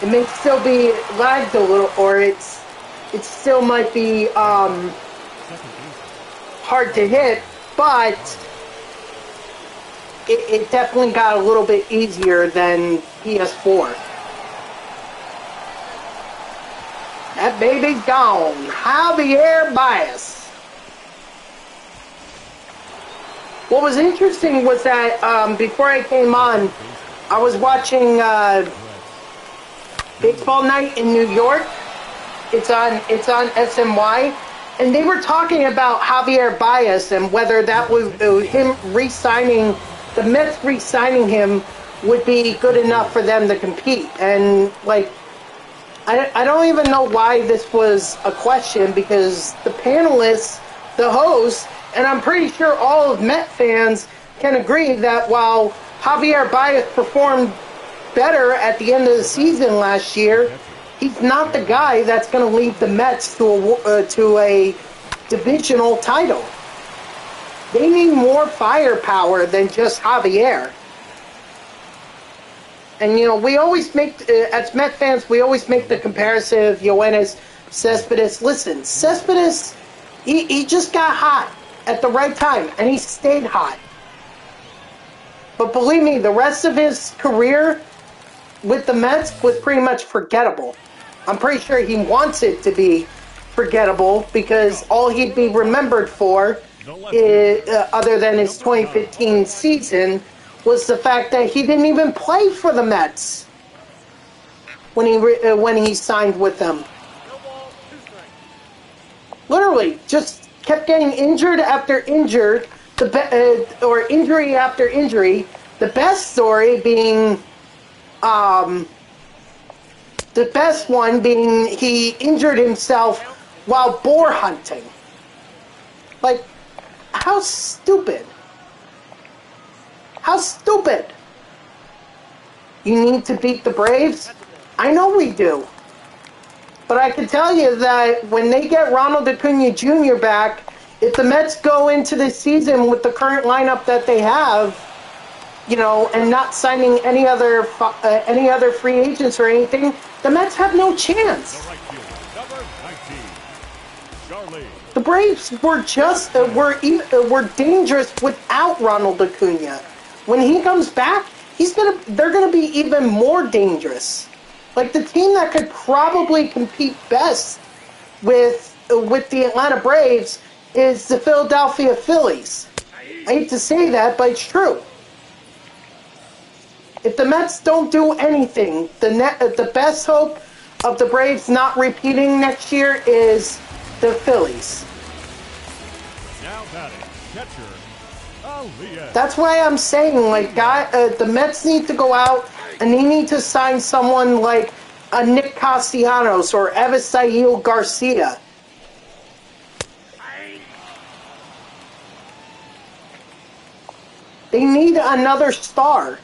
It may still be lagged a little, or it still might be hard to hit, but it definitely got a little bit easier than PS4. That baby's gone. Javier Baez. What was interesting was that before I came on, I was watching Baseball Night in New York. It's on SNY, and they were talking about Javier Baez and whether that was him re-signing, the Mets re-signing him would be good enough for them to compete. And like, I don't even know why this was a question, because the panelists, the hosts, and I'm pretty sure all of Met fans can agree that while Javier Baez performed better at the end of the season last year, he's not the guy that's going to lead the Mets to a divisional title. They need more firepower than just Javier. And, we always make, as Met fans, we always make the comparison of Yoenis Cespedes. Listen, Cespedes, he just got hot at the right time, and he stayed hot. But believe me, the rest of his career with the Mets was pretty much forgettable. I'm pretty sure he wants it to be forgettable, because all he'd be remembered for, other than his 2015 season, was the fact that he didn't even play for the Mets when he signed with them. Literally, just kept getting injured after injured, or injury after injury. The best story being, the best one being he injured himself while boar hunting. Like, how stupid. How stupid. You need to beat the Braves? I know we do. But I can tell you that when they get Ronald Acuna Jr. back, if the Mets go into this season with the current lineup that they have, you know, and not signing any other free agents or anything, the Mets have no chance. The Braves were just were dangerous without Ronald Acuna. When he comes back, they're gonna be even more dangerous. Like, the team that could probably compete best with the Atlanta Braves is the Philadelphia Phillies. I hate to say that, but it's true. If the Mets don't do anything, the best hope of the Braves not repeating next year is the Phillies. Now batting, catcher, Alias. That's why I'm saying, like, the Mets need to go out and they need to sign someone like a Nick Castellanos or Evisail Garcia. They need another star.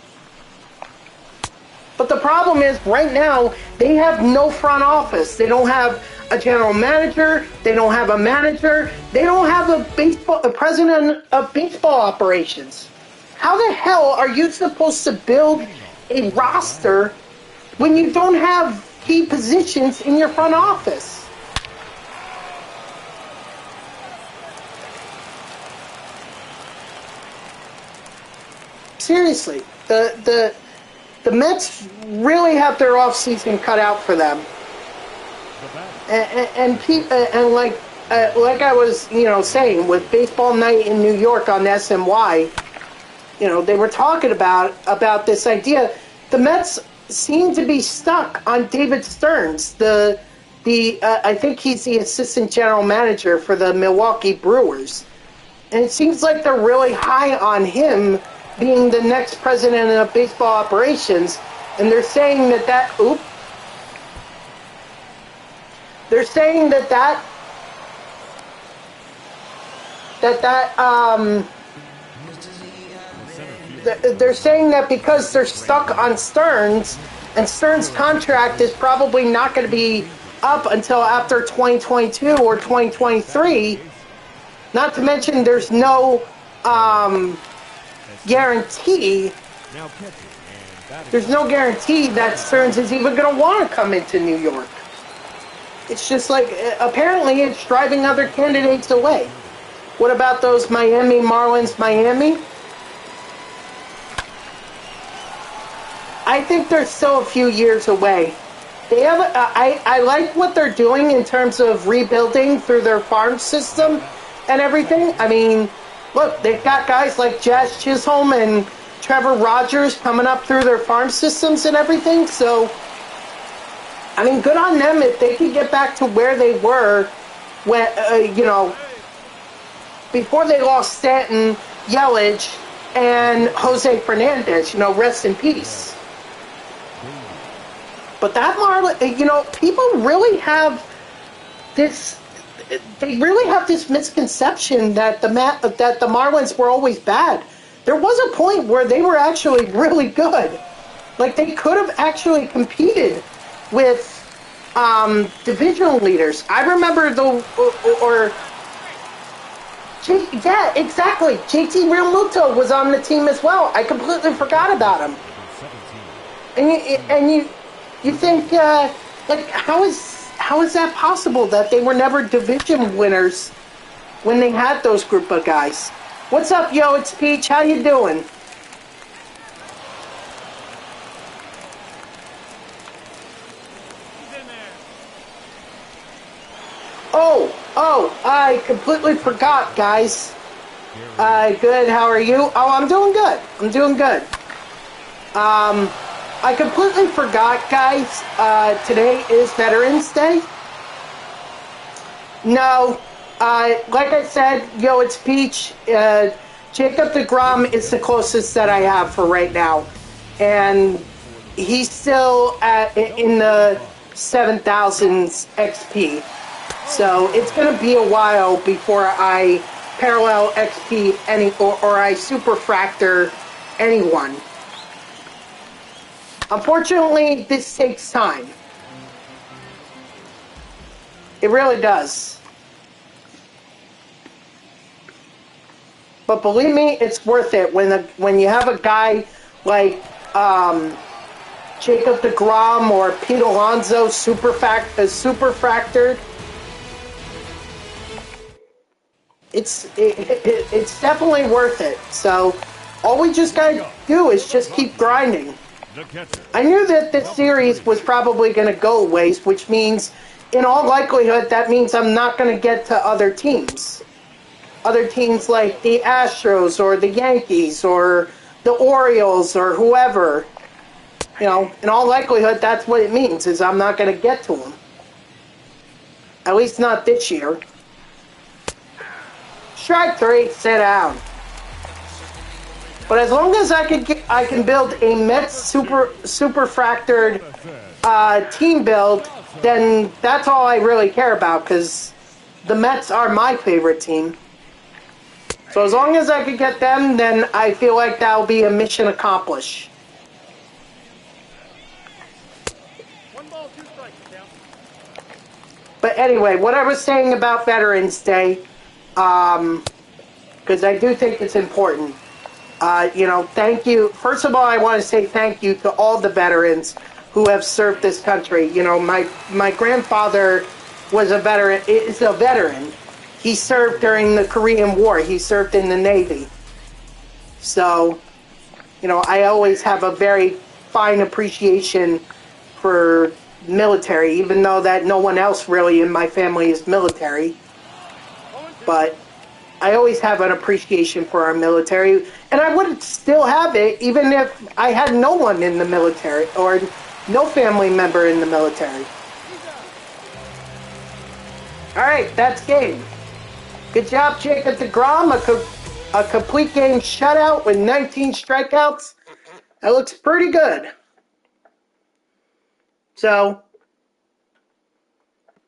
But the problem is, right now, they have no front office. They don't have a general manager. They don't have a manager. They don't have a president of baseball operations. How the hell are you supposed to build a roster when you don't have key positions in your front office? Seriously, the Mets really have their offseason cut out for them. And like I was, saying, with Baseball Night in New York on SNY, they were talking about this idea. The Mets seem to be stuck on David Stearns, I think he's the assistant general manager for the Milwaukee Brewers. And it seems like they're really high on him being the next president of baseball operations. And they're saying they're saying they're saying that because they're stuck on Stearns, and Stearns' contract is probably not going to be up until after 2022 or 2023. Not to mention there's no guarantee. There's no guarantee that Stearns is even going to want to come into New York. It's just like, apparently it's driving other candidates away. What about those Miami Marlins, Miami? I think they're still a few years away. They have. I like what they're doing in terms of rebuilding through their farm system and everything. I mean, look, they've got guys like Jazz Chisholm and Trevor Rogers coming up through their farm systems and everything. So, I mean, good on them if they can get back to where they were when, before they lost Stanton, Yelich, and Jose Fernandez. Rest in peace. But that people really have this. They really have this misconception that the Marlins were always bad. There was a point where they were actually really good. Like, they could have actually competed with divisional leaders. I remember yeah, exactly. JT Realmuto was on the team as well. I completely forgot about him. And you think, how is that possible that they were never division winners when they had those group of guys? What's up, yo? It's Peach. How you doing? Oh, I completely forgot, guys. Good. How are you? Oh, I'm doing good. I completely forgot, guys. Today is Veterans Day. No, like I said, yo, it's Peach. Jacob deGrom is the closest that I have for right now, and he's still in the 7,000s XP. So it's going to be a while before I parallel XP or I superfractor anyone. Unfortunately, this takes time. It really does. But believe me, it's worth it when you have a guy like Jacob deGrom or Pete Alonso superfactored. It's definitely worth it. So all we just gotta do is just keep grinding. I knew that this series was probably going to go a ways, which means, in all likelihood, that means I'm not going to get to other teams. Other teams like the Astros or the Yankees or the Orioles or whoever. You know, in all likelihood, that's what it means, is I'm not going to get to them. At least not this year. Strike 3, sit down. But as long as I can build a Mets superfractored team build, then that's all I really care about, because the Mets are my favorite team. So as long as I can get them, then I feel like that'll be a mission accomplished. 1 ball, 2 strikes, down. But anyway, what I was saying about Veterans Day, because I do think it's important. You know, thank you. First of all, I want to say thank you to all the veterans who have served this country. You know, my grandfather was a veteran. Is a veteran. He served during the Korean War. He served in the Navy. So, you know, I always have a very fine appreciation for military, even though that no one else really in my family is military. But I always have an appreciation for our military, and I would still have it even if I had no one in the military or no family member in the military. All right, that's game. Good job, Jacob deGrom. A complete game shutout with 19 strikeouts. That looks pretty good. So,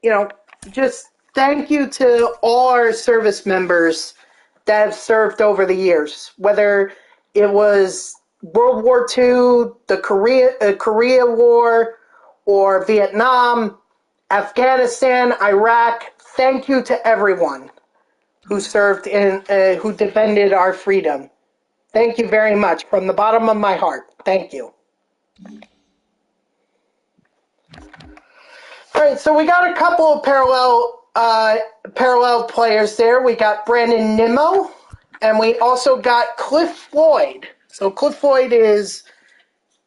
you know, just thank you to all our service members that have served over the years, whether it was World War II, the Korea War, or Vietnam, Afghanistan, Iraq. Thank you to everyone who served and who defended our freedom. Thank you very much from the bottom of my heart. Thank you. All right, so we got a couple of parallel players there. We got Brandon Nimmo, and we also got Cliff Floyd. So Cliff Floyd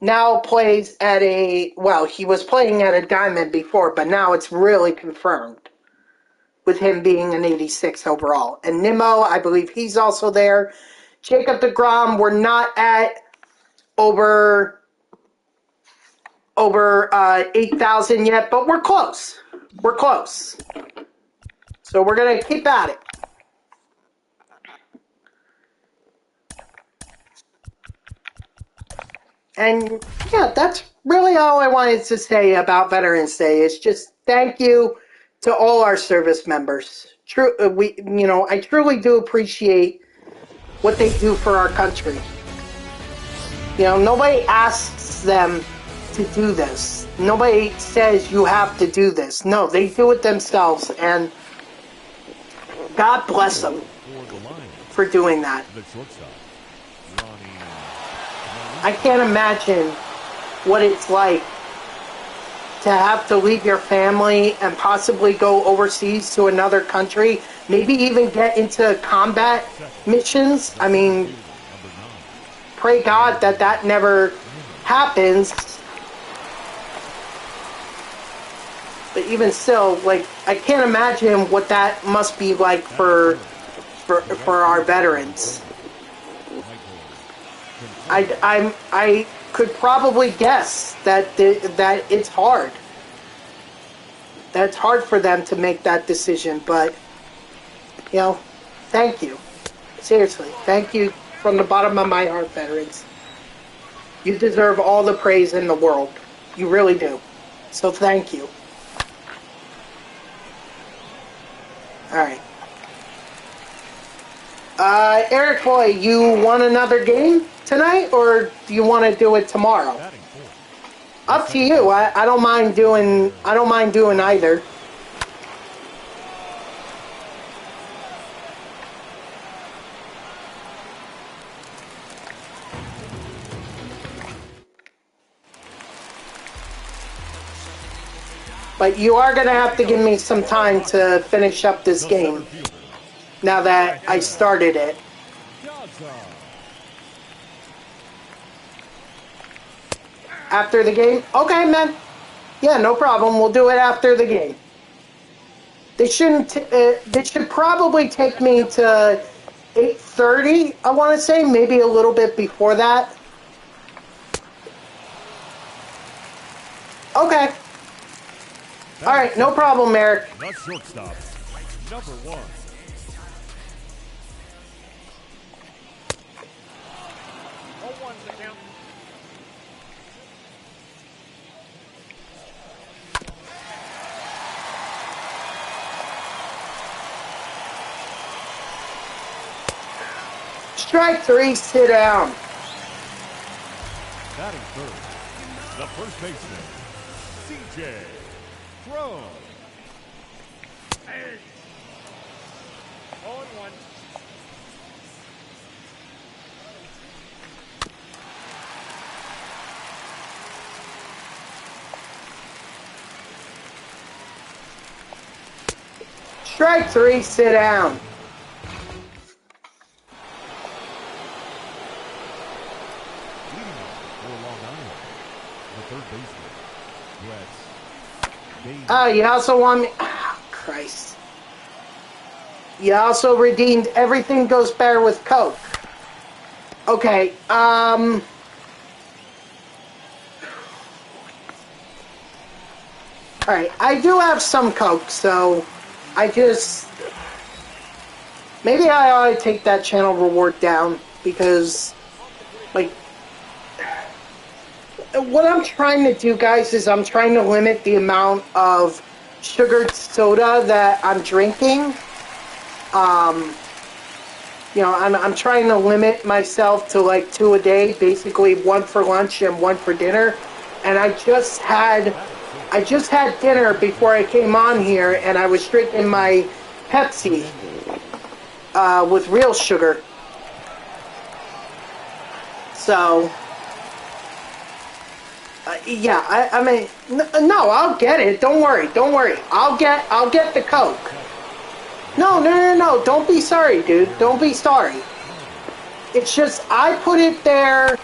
now plays at he was playing at a Diamond before, but now it's really confirmed with him being an 86 overall. And Nimmo, I believe he's also there. Jacob deGrom, we're not at over 8,000 yet, but we're close. We're close. So we're going to keep at it. And yeah, that's really all I wanted to say about Veterans Day. Is just thank you to all our service members. I truly do appreciate what they do for our country. You know, nobody asks them to do this. Nobody says you have to do this. No, they do it themselves, and God bless them for doing that. I can't imagine what it's like to have to leave your family and possibly go overseas to another country, maybe even get into combat missions. I mean, pray God that never happens. But even still, like, I can't imagine what that must be like for our veterans. I could probably guess that it's hard. That's hard for them to make that decision, but, you know, thank you. Seriously, thank you from the bottom of my heart, veterans. You deserve all the praise in the world. You really do. So thank you. Alright. Eric Boy, you want another game tonight, or do you want to do it tomorrow? Up to you. I don't mind doing either. But you are going to have to give me some time to finish up this game, now that I started it. After the game? Okay, man. Yeah, no problem. We'll do it after the game. They should probably take me to 8:30, I want to say. Maybe a little bit before that. Okay. All right, no problem, Eric. The shortstop, number 1. Oh, 1's the count. Strike 3, sit down. Batting third, the first baseman, C.J. Crow. Hey. 0-1. Strike 3, sit down. Oh, you also want me... Oh, Christ. You also redeemed Everything Goes Better with Coke. Okay, Alright, I do have some Coke, so I just... Maybe I ought to take that channel reward down, because, like... What I'm trying to do, guys, is I'm trying to limit the amount of sugared soda that I'm drinking. You know, I'm trying to limit myself to like 2 a day, basically 1 for lunch and 1 for dinner. And I just had dinner before I came on here, and I was drinking my Pepsi with real sugar. So. Yeah, I mean, no, I'll get it. Don't worry. I'll get the Coke. No. Don't be sorry, dude. Don't be sorry. It's just I put it there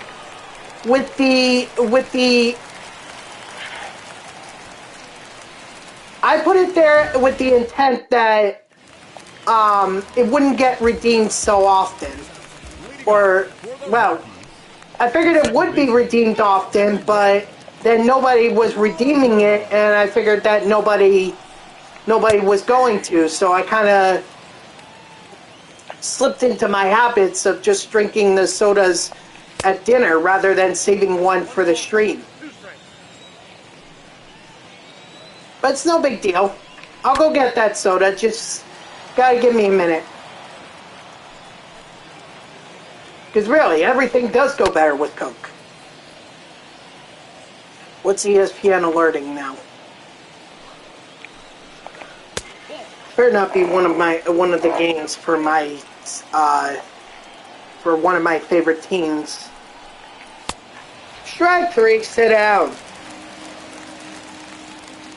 with the. I put it there with the intent that it wouldn't get redeemed so often, or well. I figured it would be redeemed often, but then nobody was redeeming it, and I figured that nobody was going to, so I kind of slipped into my habits of just drinking the sodas at dinner rather than saving 1 for the stream. But it's no big deal. I'll go get that soda, just gotta give me a minute. Because really, everything does go better with Coke. What's ESPN alerting now? Better not be one of the games for my for one of my favorite teams. Strike 3, sit down.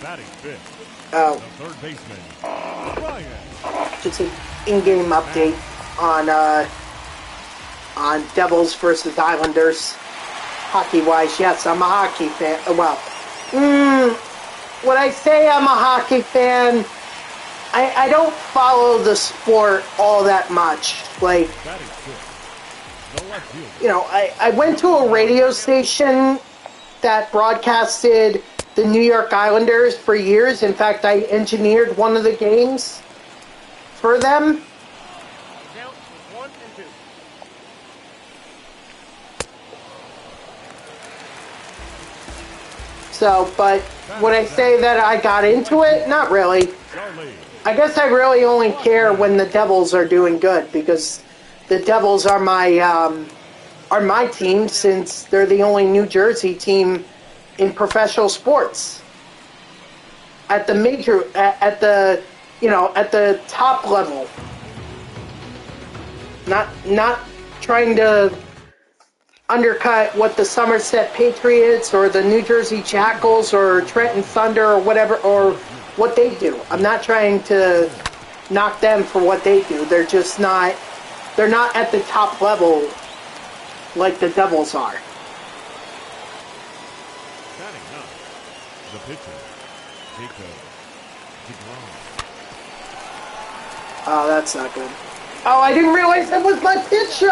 Batting fifth. Oh. The third baseman, Ryan. Just an in-game update on Devils versus Islanders. Hockey-wise, yes, I'm a hockey fan. Well, when I say I'm a hockey fan, I don't follow the sport all that much. Like, you know, I went to a radio station that broadcasted the New York Islanders for years. In fact, I engineered one of the games for them. Count 1 and 2. So, but would I say that I got into it? Not really. I guess I really only care when the Devils are doing good, because the Devils are my team, since they're the only New Jersey team in professional sports. At the at the top level. Not trying to undercut what the Somerset Patriots or the New Jersey Jackals or Trenton Thunder or whatever, or what they do. I'm not trying to knock them for what they do. They're just not, they're not at the top level like the Devils are. Batting up, the pitcher, Jacob DeGrom. Oh, that's not good. Oh, I didn't realize that was my pitcher!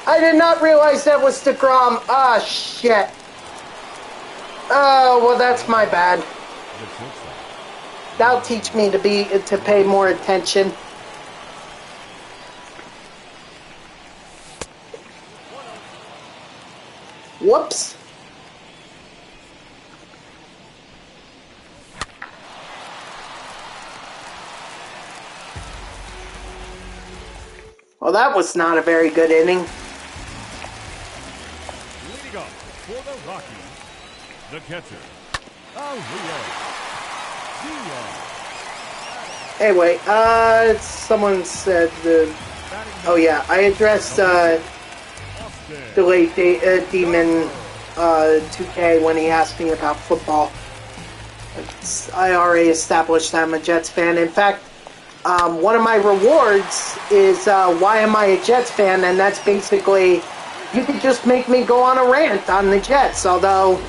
I did not realize that was DeGrom. Ah, shit. Oh, well, that's my bad. That'll teach me to pay more attention. Whoops. Well, that was not a very good inning. Leading up for the Rockies, the catcher, Anyway, someone said oh yeah, I addressed the late Demon 2K when he asked me about football. I already established that I'm a Jets fan. In fact, one of my rewards is why am I a Jets fan, and that's basically, you could just make me go on a rant on the Jets, although,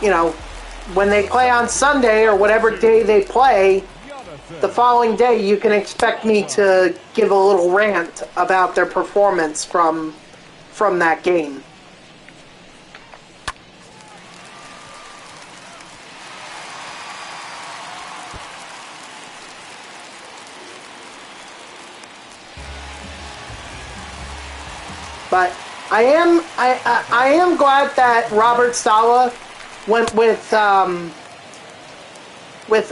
you know, when they play on Sunday or whatever day they play, the following day you can expect me to give a little rant about their performance from that game. But I am glad that Robert Saleh went with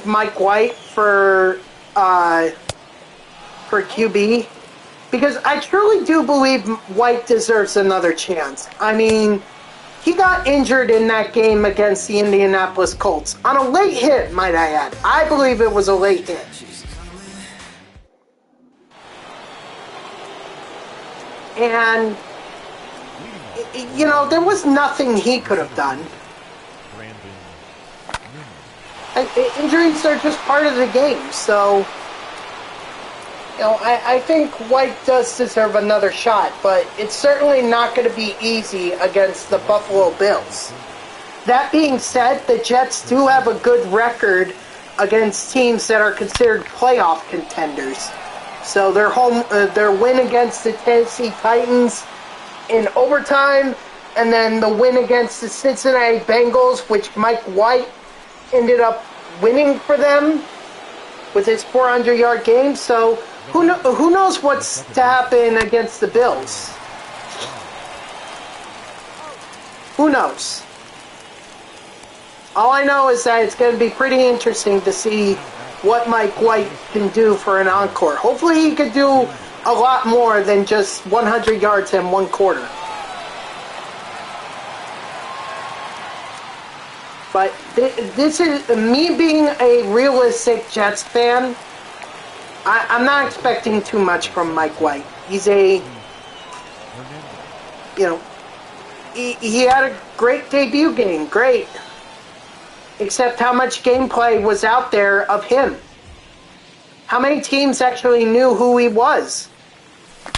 Mike White for QB, because I truly do believe White deserves another chance. I mean, he got injured in that game against the Indianapolis Colts on a late hit, might I add. I believe it was a late hit. And, you know, there was nothing he could have done. Injuries are just part of the game, so, you know, I think White does deserve another shot, but it's certainly not going to be easy against the Buffalo Bills. That being said, the Jets do have a good record against teams that are considered playoff contenders. So their win against the Tennessee Titans in overtime, and then the win against the Cincinnati Bengals, which Mike White ended up winning for them with his 400-yard game. So who knows what's to happen against the Bills? Who knows? All I know is that it's going to be pretty interesting to see what Mike White can do for an encore. Hopefully he could do a lot more than just 100 yards in one quarter. But this is me being a realistic Jets fan. I'm not expecting too much from Mike White. He's he had a great debut game, great. Except how much gameplay was out there of him. How many teams actually knew who he was?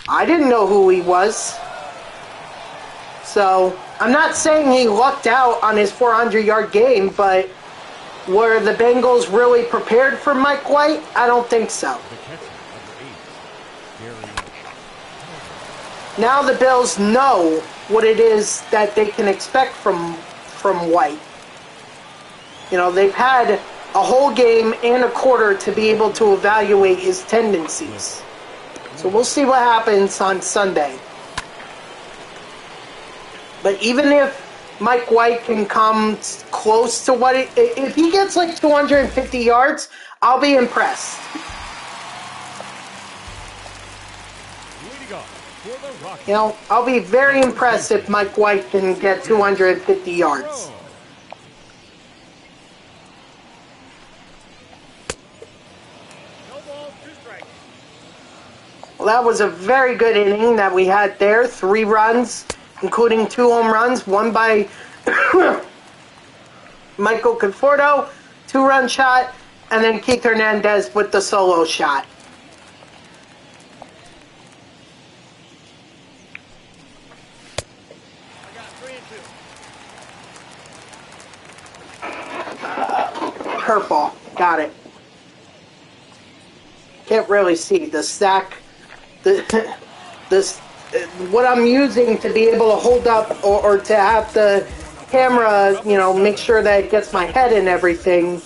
I didn't know who he was. So, I'm not saying he lucked out on his 400-yard game, but were the Bengals really prepared for Mike White? I don't think so. Now the Bills know what it is that they can expect from White. You know, they've had a whole game and a quarter to be able to evaluate his tendencies. So we'll see what happens on Sunday. But even if Mike White can come close to what if he gets like 250 yards, I'll be impressed. Leading off for the Rockies. You know, I'll be very impressed if Mike White can get 250 yards. No ball, 2 strikes. Well, that was a very good inning that we had there. 3 runs, including 2 home runs, one by Michael Conforto, 2-run shot, and then Keith Hernandez with the solo shot. I got 3 and 2. Curveball. Got it. Can't really see the stack. What I'm using to be able to hold up or to have the camera, you know, make sure that it gets my head and everything,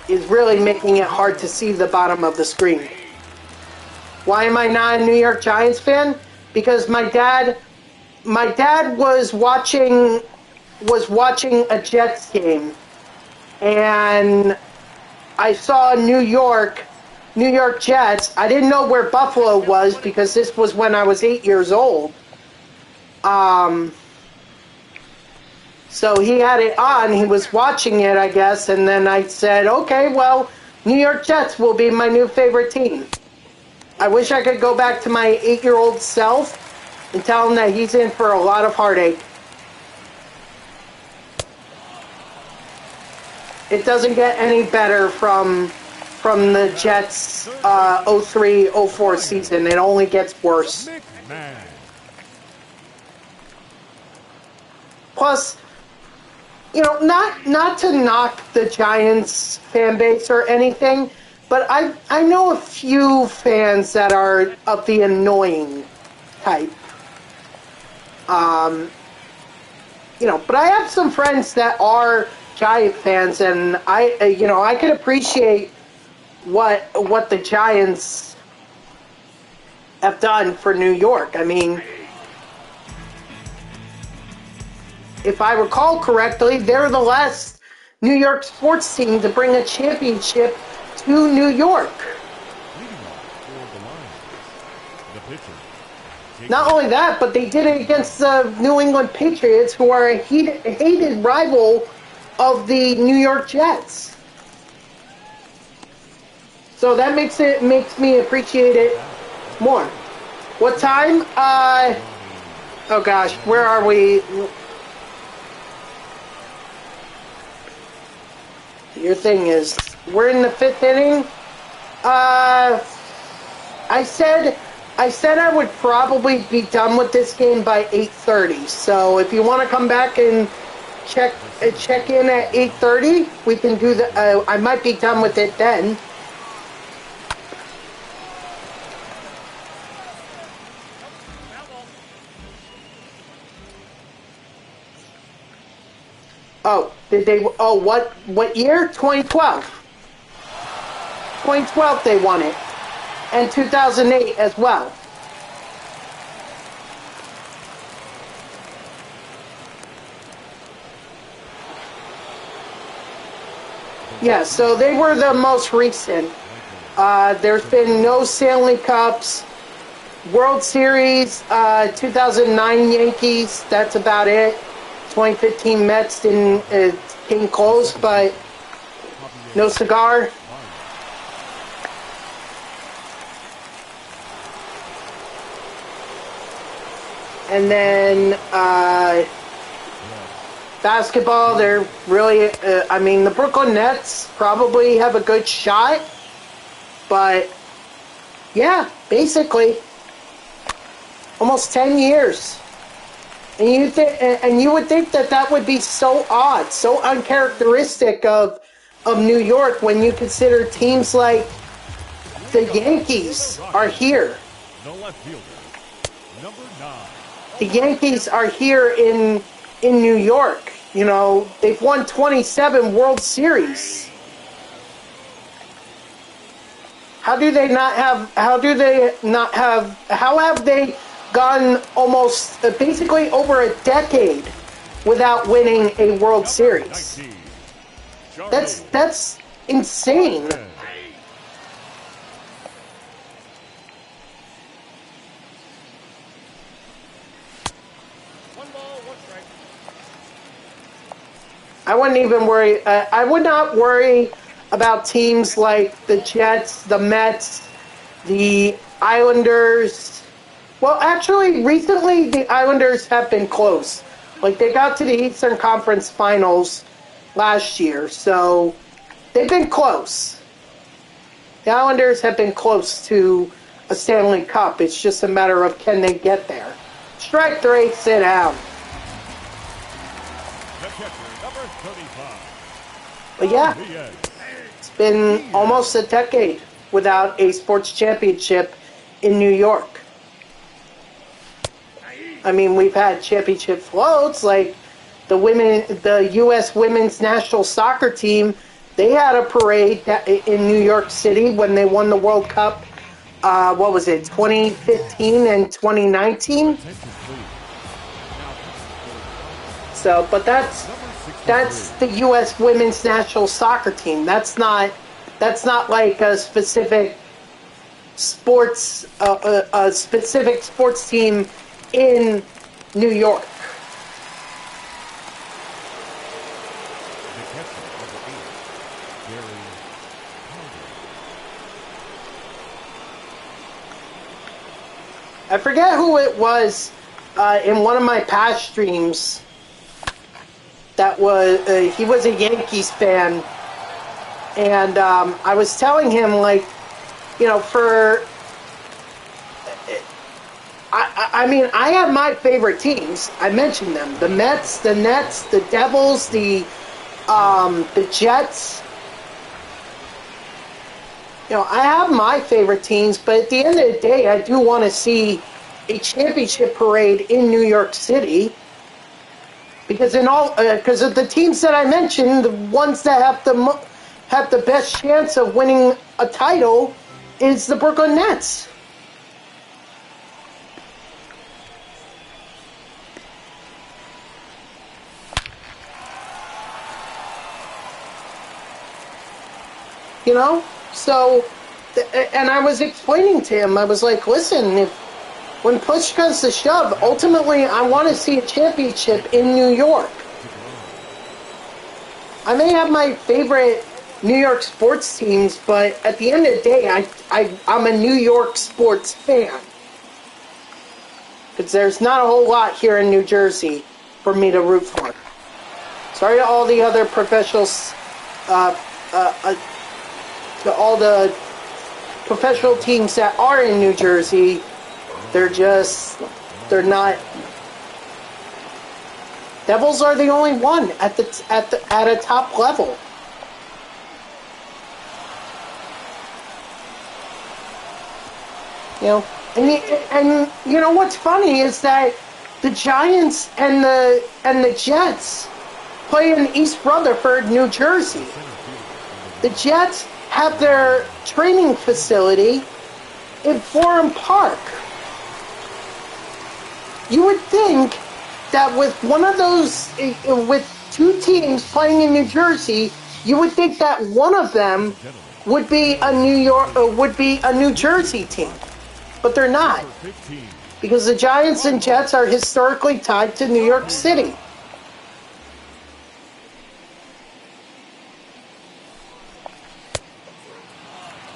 is really making it hard to see the bottom of the screen. Why am I not a New York Giants fan? Because my dad was watching a Jets game, and I saw New York Jets. I didn't know where Buffalo was because this was when I was 8 years old. So he had it on. He was watching it, I guess, and then I said, okay, well, New York Jets will be my new favorite team. I wish I could go back to my 8-year-old self and tell him that he's in for a lot of heartache. It doesn't get any better from the Jets' 03-04 season. It only gets worse. Plus, you know, not to knock the Giants fan base or anything, but I know a few fans that are of the annoying type. You know, but I have some friends that are Giant fans, and I could appreciate what the Giants have done for New York. I mean, if I recall correctly, they're the last New York sports team to bring a championship to New York. Not only that, but they did it against the New England Patriots, who are a hated rival of the New York Jets. So that makes me appreciate it more. What time? Oh gosh, where are we? Your thing is, we're in the 5th inning. I said I would probably be done with this game by 8:30. So if you want to come back and check in at 8:30, we can do the. I might be done with it then. Oh, did they? Oh, what year? 2012. 2012 they won it, and 2008 as well. Yeah, so they were the most recent. There's been no Stanley Cups, World Series, 2009 Yankees. That's about it. 2015 Mets came close, but no cigar. And then basketball, they're really, I mean, the Brooklyn Nets probably have a good shot, but yeah, basically, almost 10 years. And you would think that would be so odd, so uncharacteristic of New York when you consider teams like the Yankees are here. The Yankees are here in New York. You know, they've won 27 World Series. How have they gone almost basically over a decade without winning a World Series. 19. That's insane. One ball, one strike. I wouldn't even worry. I would not worry about teams like the Jets, the Mets, the Islanders. Well, actually, recently the Islanders have been close. Like, they got to the Eastern Conference Finals last year, so they've been close. The Islanders have been close to a Stanley Cup. It's just a matter of can they get there. Strike 3, sit down. The catcher, number 35. But yeah, Diaz. it's been almost a decade without a sports championship in New York. I mean, we've had championship floats, like the U.S. women's national soccer team. They had a parade in New York City when they won the World Cup. What was it, 2015 and 2019? Attention, please. So, but that's the U.S. women's national soccer team. That's not like a specific sports team in New York. The catcher, number 8. Gary I forget who it was in one of my past streams that was he was a Yankees fan, and I was telling him, like, you know, I mean, I have my favorite teams. I mentioned them: the Mets, the Nets, the Devils, the Jets. You know, I have my favorite teams, but at the end of the day, I do want to see a championship parade in New York City. Because because of the teams that I mentioned, the ones that have the best chance of winning a title is the Brooklyn Nets. You know? So, and I was explaining to him, I was like, listen, when push comes to shove, ultimately I want to see a championship in New York. I may have my favorite New York sports teams, but at the end of the day, I'm a New York sports fan. Because there's not a whole lot here in New Jersey for me to root for. Sorry to all the other professionals, to all the professional teams that are in New Jersey. They're not. Devils are the only one at a top level. You know, and you know what's funny is that the Giants and the Jets play in East Rutherford, New Jersey. The Jets have their training facility in Forum Park. You would think that with one of those, with two teams playing in New Jersey, you would think that one of them would be a New Jersey team, but they're not, because the Giants and Jets are historically tied to New York City.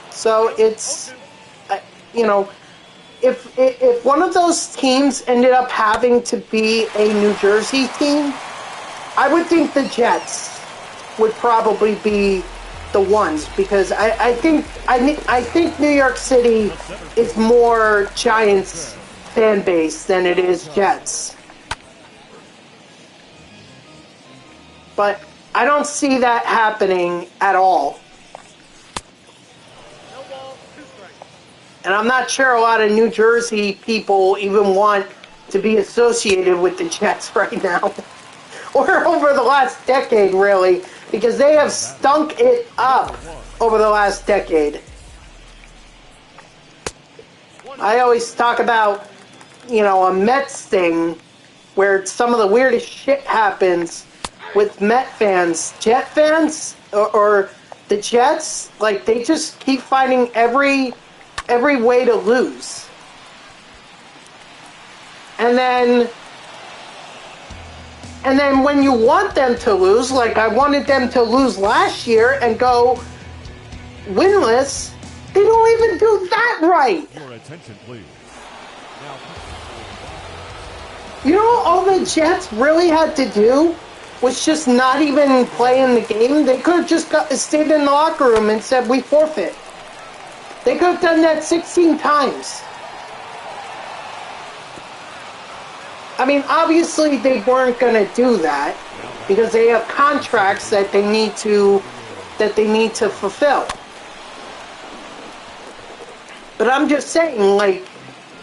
So it's, you know, if one of those teams ended up having to be a New Jersey team, I would think the Jets would probably be the ones, because I think New York City is more Giants fan base than it is Jets. But I don't see that happening at all. And I'm not sure a lot of New Jersey people even want to be associated with the Jets right now. Or over the last decade, really, because they have stunk it up over the last decade. I always talk about, you know, a Mets thing where some of the weirdest shit happens with Met fans, Jet fans, or the Jets. Like, they just keep finding every way to lose. And then when you want them to lose, like I wanted them to lose last year and go winless, they don't even do that right. Your attention, please. Now, you know, all the Jets really had to do was just not even play in the game. They could have just stayed in the locker room and said, we forfeit. They could have done that 16 times. I mean, obviously they weren't going to do that because they have contracts that they need to fulfill. But I'm just saying, like,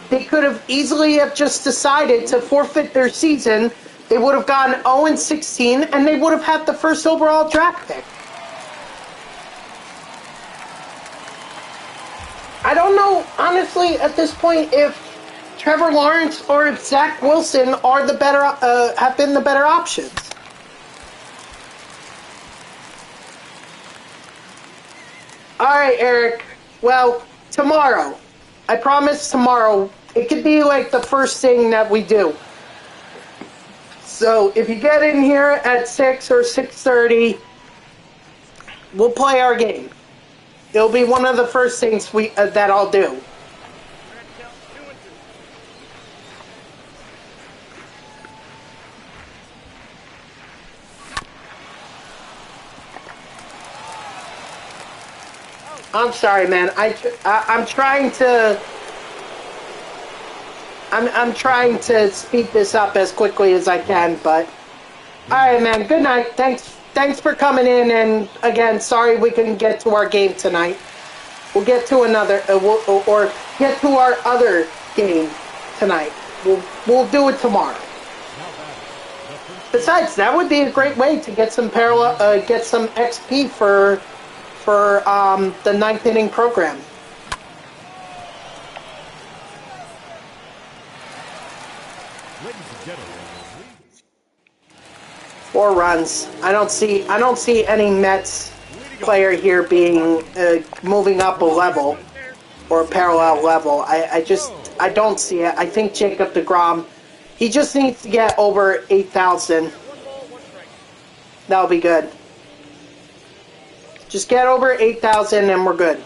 they could have easily have just decided to forfeit their season. They would have gone 0-16, and they would have had the first overall draft pick. I don't know, honestly, at this point, if Trevor Lawrence or if Zach Wilson are the better, have been the better options. All right, Eric. Well, tomorrow. I promise tomorrow. It could be like the first thing that we do. So if you get in here at 6 or 6:30, we'll play our game. It'll be one of the first things that I'll do. I'm sorry, man. I'm trying to. I'm trying to speed this up as quickly as I can, but all right, man. Good night. Thanks for coming in, and again, sorry we couldn't get to our game tonight. We'll get to another, or get to our other game tonight. We'll do it tomorrow. Besides, that would be a great way to get some get some XP for the ninth inning program. ladies and gentlemen, 4 runs. I don't see any Mets player here being moving up a level or a parallel level. I don't see it. I think Jacob deGrom, he just needs to get over 8,000. That'll be good. Just get over 8,000 and we're good.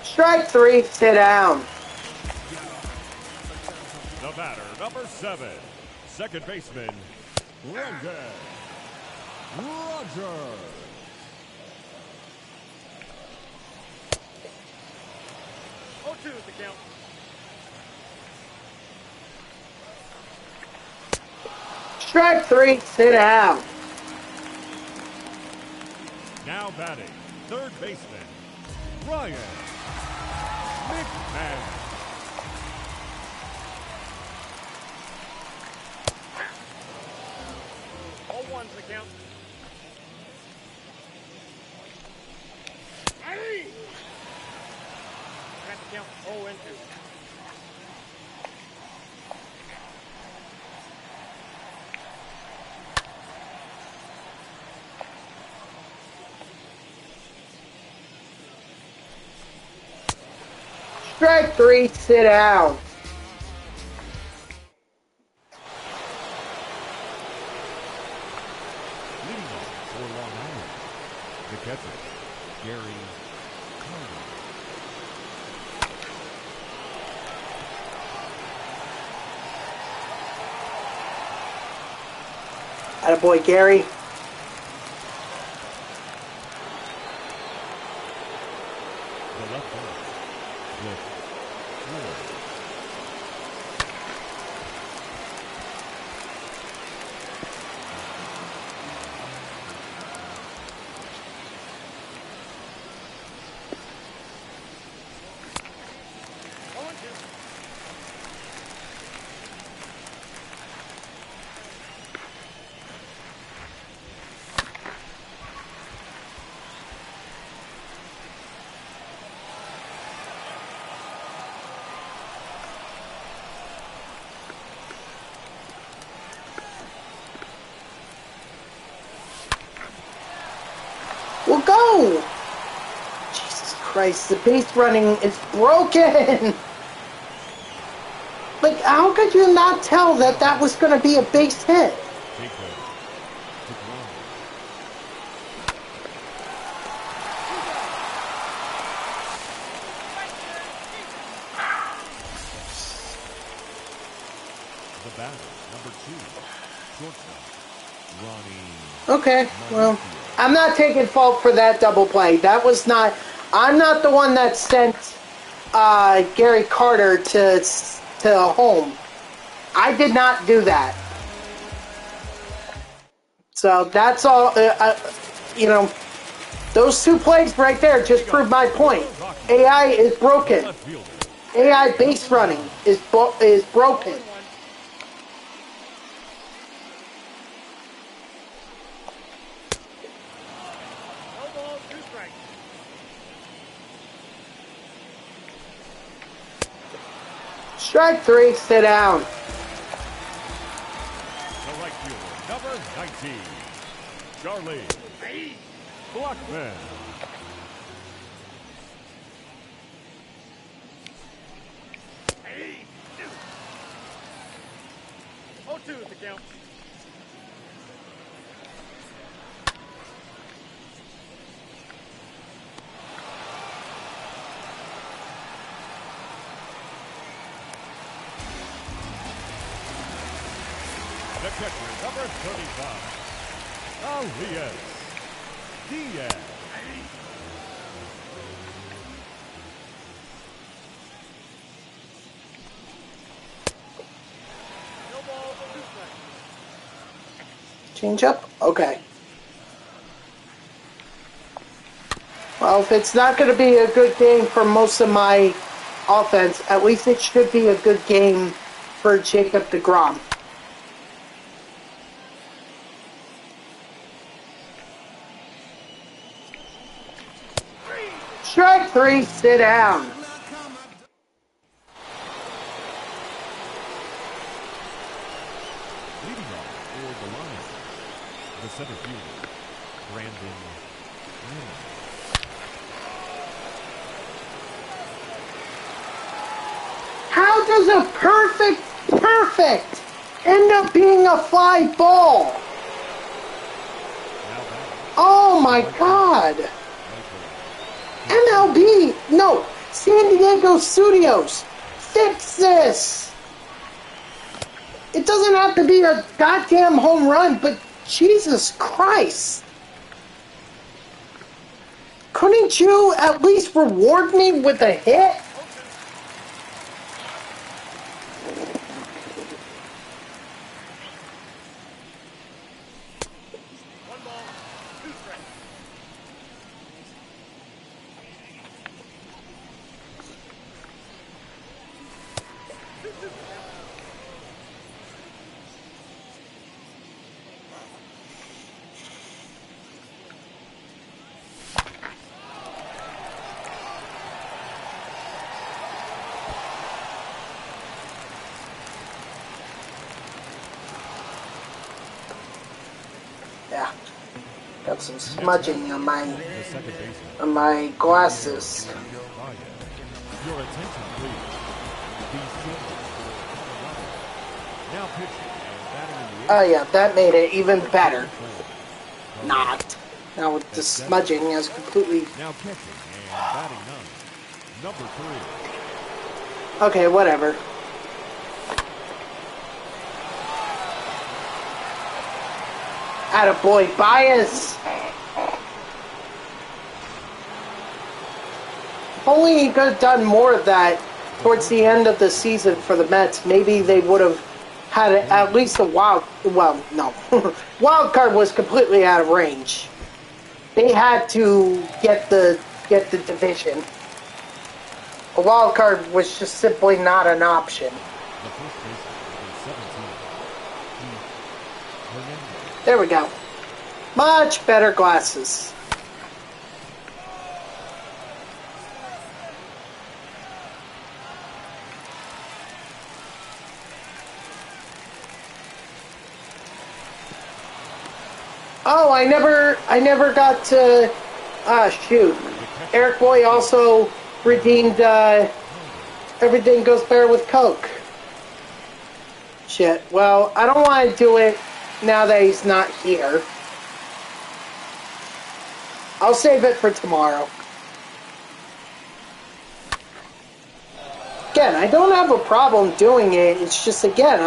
Strike 3, sit down. the batter, number 7, second baseman, Brendan Rodgers. Oh, 2 is the count. Strike 3, sit down. Now batting, third baseman, Ryan McMahon. All 1's the count. Hey! Got the count 0-2. Strike 3, sit down. Leading off for Long Island, the catcher, Gary Carter. Attaboy, Gary. The left fielder, Cliff Ward. Christ, the base running is broken! Like, how could you not tell that that was going to be a base hit? The batter, number 2, shortstop, Ronnie. Okay, well, I'm not taking fault for that double play. That was not... I'm not the one that sent Gary Carter to home. I did not do that. So that's all, you know, those 2 plays right there just prove my point. AI is broken. AI base running is broken. No ball, 2 strikes. Strike 3, sit down. The right fielder, number 19, Charlie Blackman. Hey. 0-2 is the count. The catcher, number 35, Elias Diaz. No ball, 2 strikes. Change up? Okay. Well, if it's not going to be a good game for most of my offense, at least it should be a good game for Jacob deGrom. Strike 3, sit down. Leading off for the Lions, the center fielder, Brandon Lemon. How does a perfect end up being a fly ball? Oh my God. MLB, no, San Diego Studios, fix this. It doesn't have to be a goddamn home run, but Jesus Christ. Couldn't you at least reward me with a hit? Yeah, got some smudging on my glasses. Your attention, please. Now pitching and batting in the Oh yeah, that made it even better. Not. Now with the smudging has completely... Now catching and batting ninth, number 3. Okay, whatever. Attaboy, Bias! If only he could have done more of that towards the end of the season for the Mets, maybe they would have had at least a wild... Well, no. Wild card was completely out of range. They had to get the division. A wild card was just simply not an option. There we go. Much better glasses. Oh, I never got to... Ah, shoot. Eric Boy also redeemed Everything Goes Better with Coke. Shit. Well, I don't want to do it now that he's not here. I'll save it for tomorrow. Again, I don't have a problem doing it. It's just, again,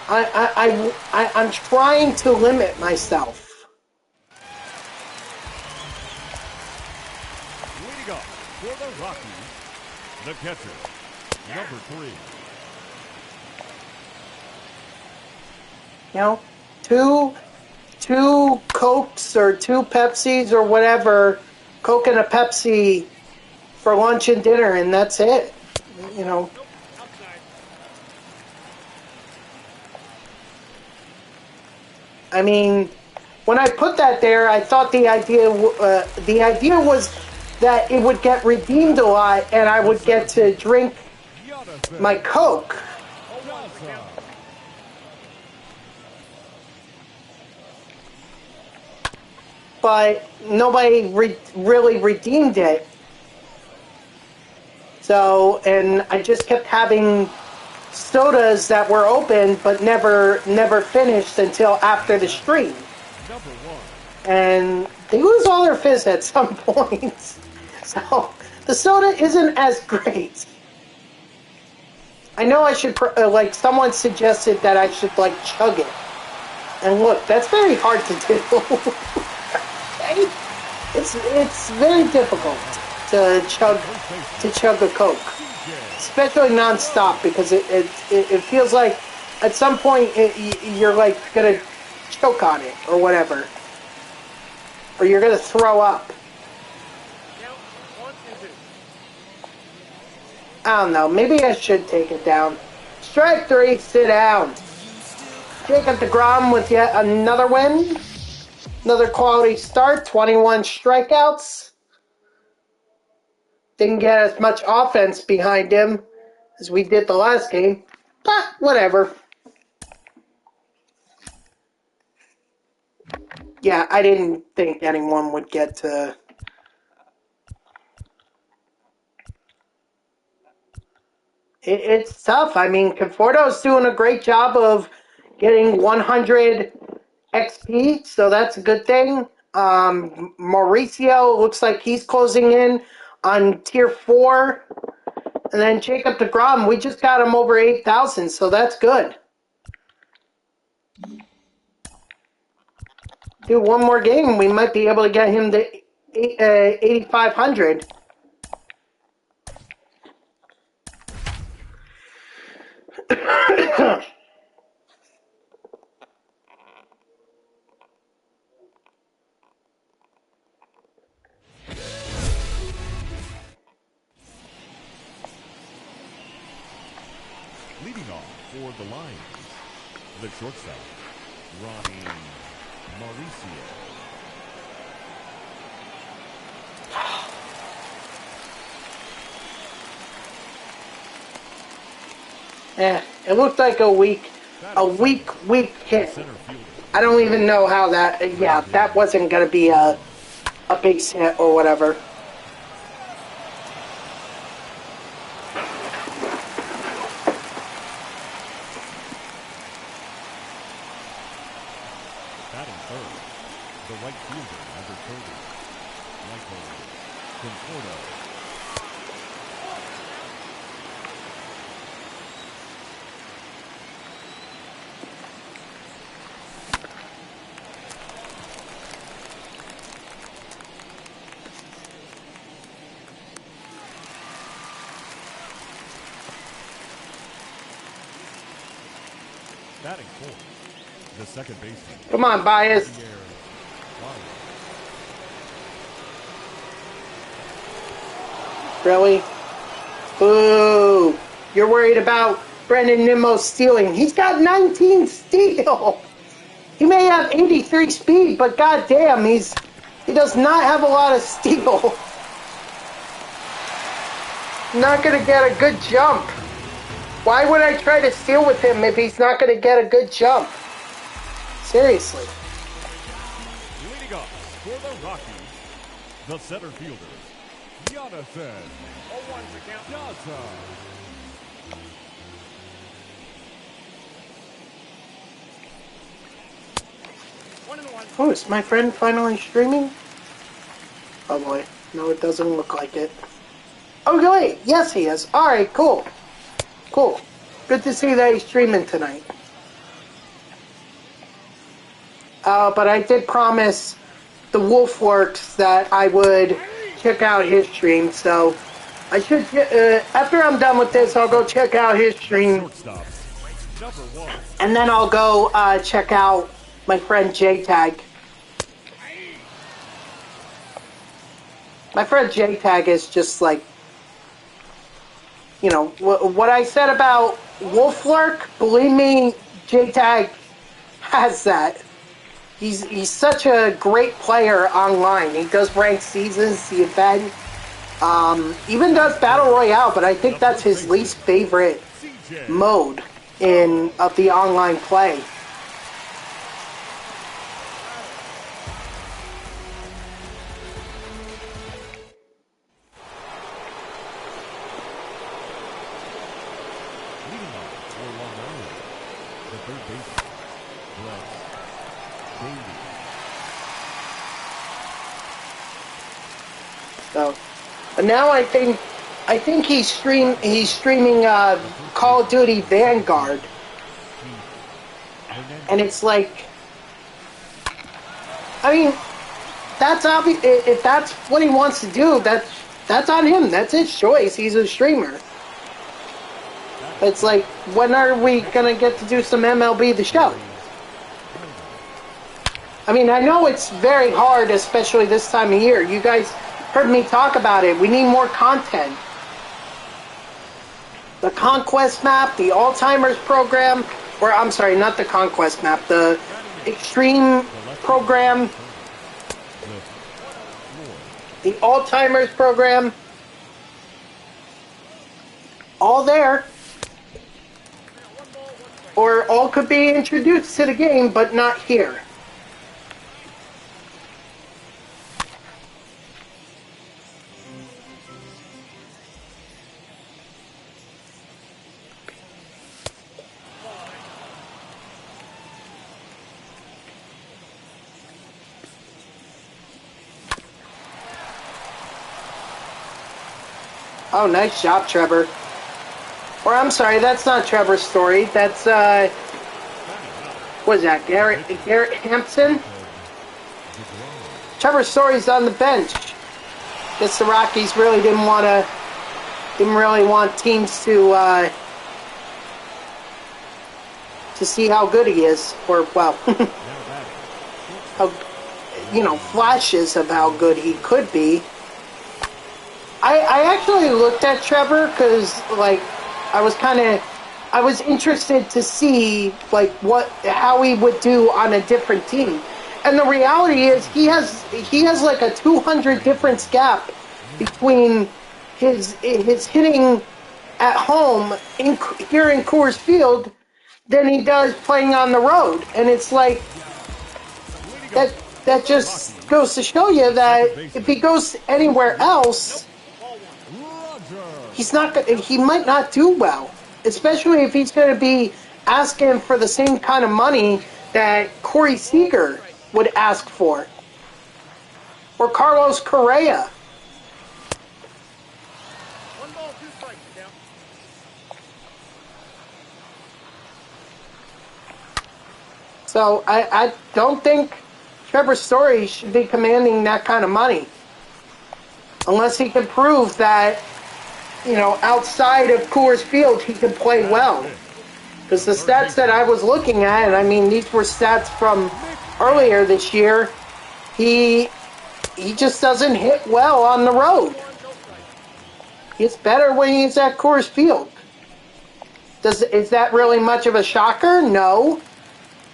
I'm trying to limit myself. Leading up for the Rockies, the catcher, number 3. You know, two Cokes or 2 Pepsis or whatever, Coke and a Pepsi for lunch and dinner, and that's it. You know. I mean, when I put that there, I thought the idea was that it would get redeemed a lot, and I would get to drink my Coke. But nobody really redeemed it. So, and I just kept having sodas that were open but never finished until after the stream. And they lose all their fizz at some point. So, the soda isn't as great. I know I should, like, someone suggested that I should, like, chug it. And look, that's very hard to do. Okay? It's very difficult to chug a Coke, especially non-stop, because it feels like at some point you're like gonna choke on it or whatever, or you're gonna throw up. I don't know. Maybe I should take it down. Strike 3, sit down. Jacob deGrom with yet another win. Another quality start, 21 strikeouts. Didn't get as much offense behind him as we did the last game, but whatever. Yeah, I didn't think anyone would get to... It's tough. I mean, Conforto's doing a great job of getting 100 XP, so that's a good thing. Mauricio looks like he's closing in on tier 4. And then Jacob deGrom, we just got him over 8,000, so that's good. Do one more game, we might be able to get him to 8,500. Leading off for the Lions, the shortstop, Ronnie Mauricio. It looked like a weak hit. I don't even know how that, yeah, that wasn't going to be a base hit or whatever. Batting third, the right fielder, number 30, Michael Conforto. Batting fourth, the second baseman. Come on, Bias. Really? Boo! You're worried about Brendan Nimmo stealing. He's got 19 steal. He may have 83 speed, but goddamn, he does not have a lot of steal. Not gonna get a good jump. Why would I try to steal with him if he's not gonna get a good jump? Seriously. Leading up for the Rockies, the center fielder, Jonathan 0-1's the count. Piazza. One and one. Oh, is my friend finally streaming? Oh boy. No, it doesn't look like it. Oh, wait. Yes, he is. Alright, cool. Cool. Good to see that he's streaming tonight. But I did promise the Wolfworks that I would check out his stream, so I should, after I'm done with this, I'll go check out his stream. Shortstop. Number 1. And then I'll go check out my friend J-Tag. My friend J-Tag is just like, you know, what I said about Wolflurk, believe me, J-Tag has that. He's such a great player online. He does ranked seasons, the event, even does Battle Royale, but I think that's his least favorite mode of the online play. So, and now I think he's streaming Call of Duty Vanguard, and it's like, I mean, that's obvious. If that's what he wants to do, that's on him. That's his choice. He's a streamer. It's like, when are we gonna get to do some MLB The Show? I mean, I know it's very hard, especially this time of year. You guys heard me talk about it. We need more content. The Conquest map, the Alzheimer's program, or I'm sorry, not the Conquest map, the Extreme program, the Alzheimer's program, all there. Or all could be introduced to the game, but not here. Oh, nice job, Trevor. Or, I'm sorry, that's not Trevor's story. That's, what is that, Garrett Hampson? Trevor's Story's on the bench. Guess the Rockies really didn't really want teams to see how good he is. Or, well, how, you know, flashes of how good he could be. I actually looked at Trevor because, like, I was interested to see, like, how he would do on a different team. And the reality is he has like a 200 difference gap between his hitting at home here in Coors Field than he does playing on the road. And it's like, that just goes to show you that if he goes anywhere else, he might not do well, especially if he's going to be asking for the same kind of money that Corey Seager would ask for, or Carlos Correa. One ball, 2 strikes, count. So I don't think Trevor Story should be commanding that kind of money, unless he can prove that, you know, outside of Coors Field, he can play well. Because the stats that I was looking at, and I mean, these were stats from earlier this year, he just doesn't hit well on the road. It's better when he's at Coors Field. Is that really much of a shocker? No.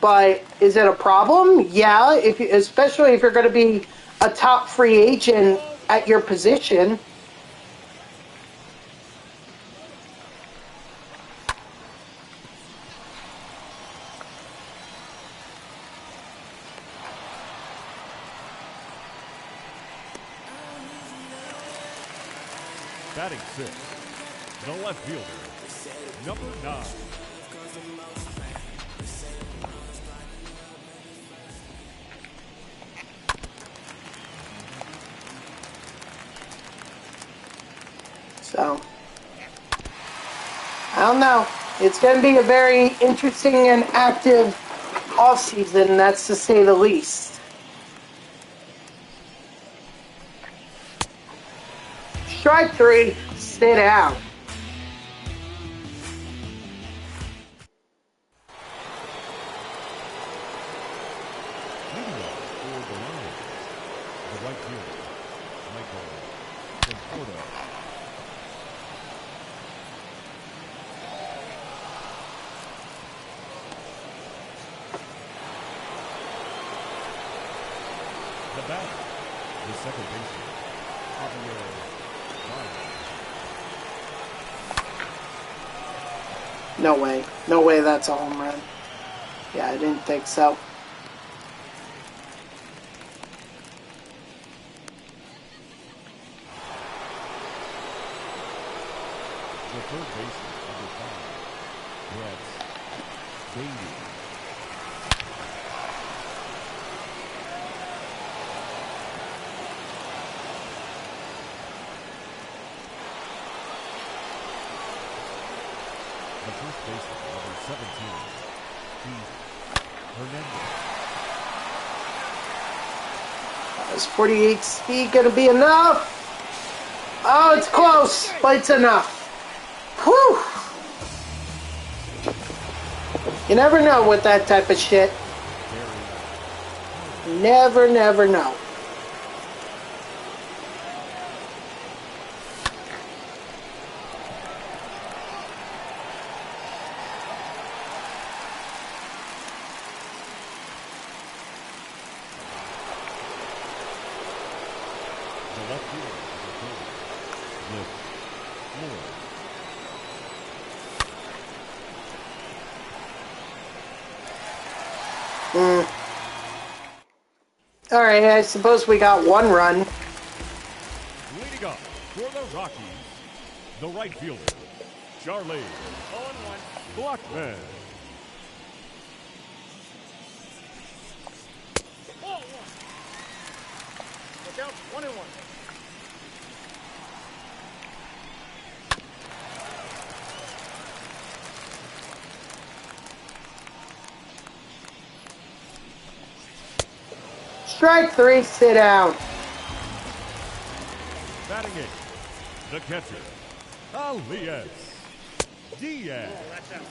But is it a problem? Yeah, especially if you're going to be a top free agent at your position. Batting sixth, the left fielder, number 9. So, I don't know. It's going to be a very interesting and active offseason, that's to say the least. Strike 3, sit down. Leading off for the Lions, the right fielder, Michael Piazza. The batter, the second baseman, No way. No way that's a home run. Yeah, I didn't think so. The third baseman, number 5, Brett Beatty. The first baseman, number 17, Keith Hernandez. Is 48 speed going to be enough? Oh, it's close, but it's enough. Whew. You never know with that type of shit. Never know. Alright, I suppose we got one run. Leading up for the Rockies, the right fielder, Charlie 0-1. Blackman. Ball 1. Look out, 1-1. Strike 3, sit down. Batting eighth, the catcher, Elias Diaz. Oh, that's out.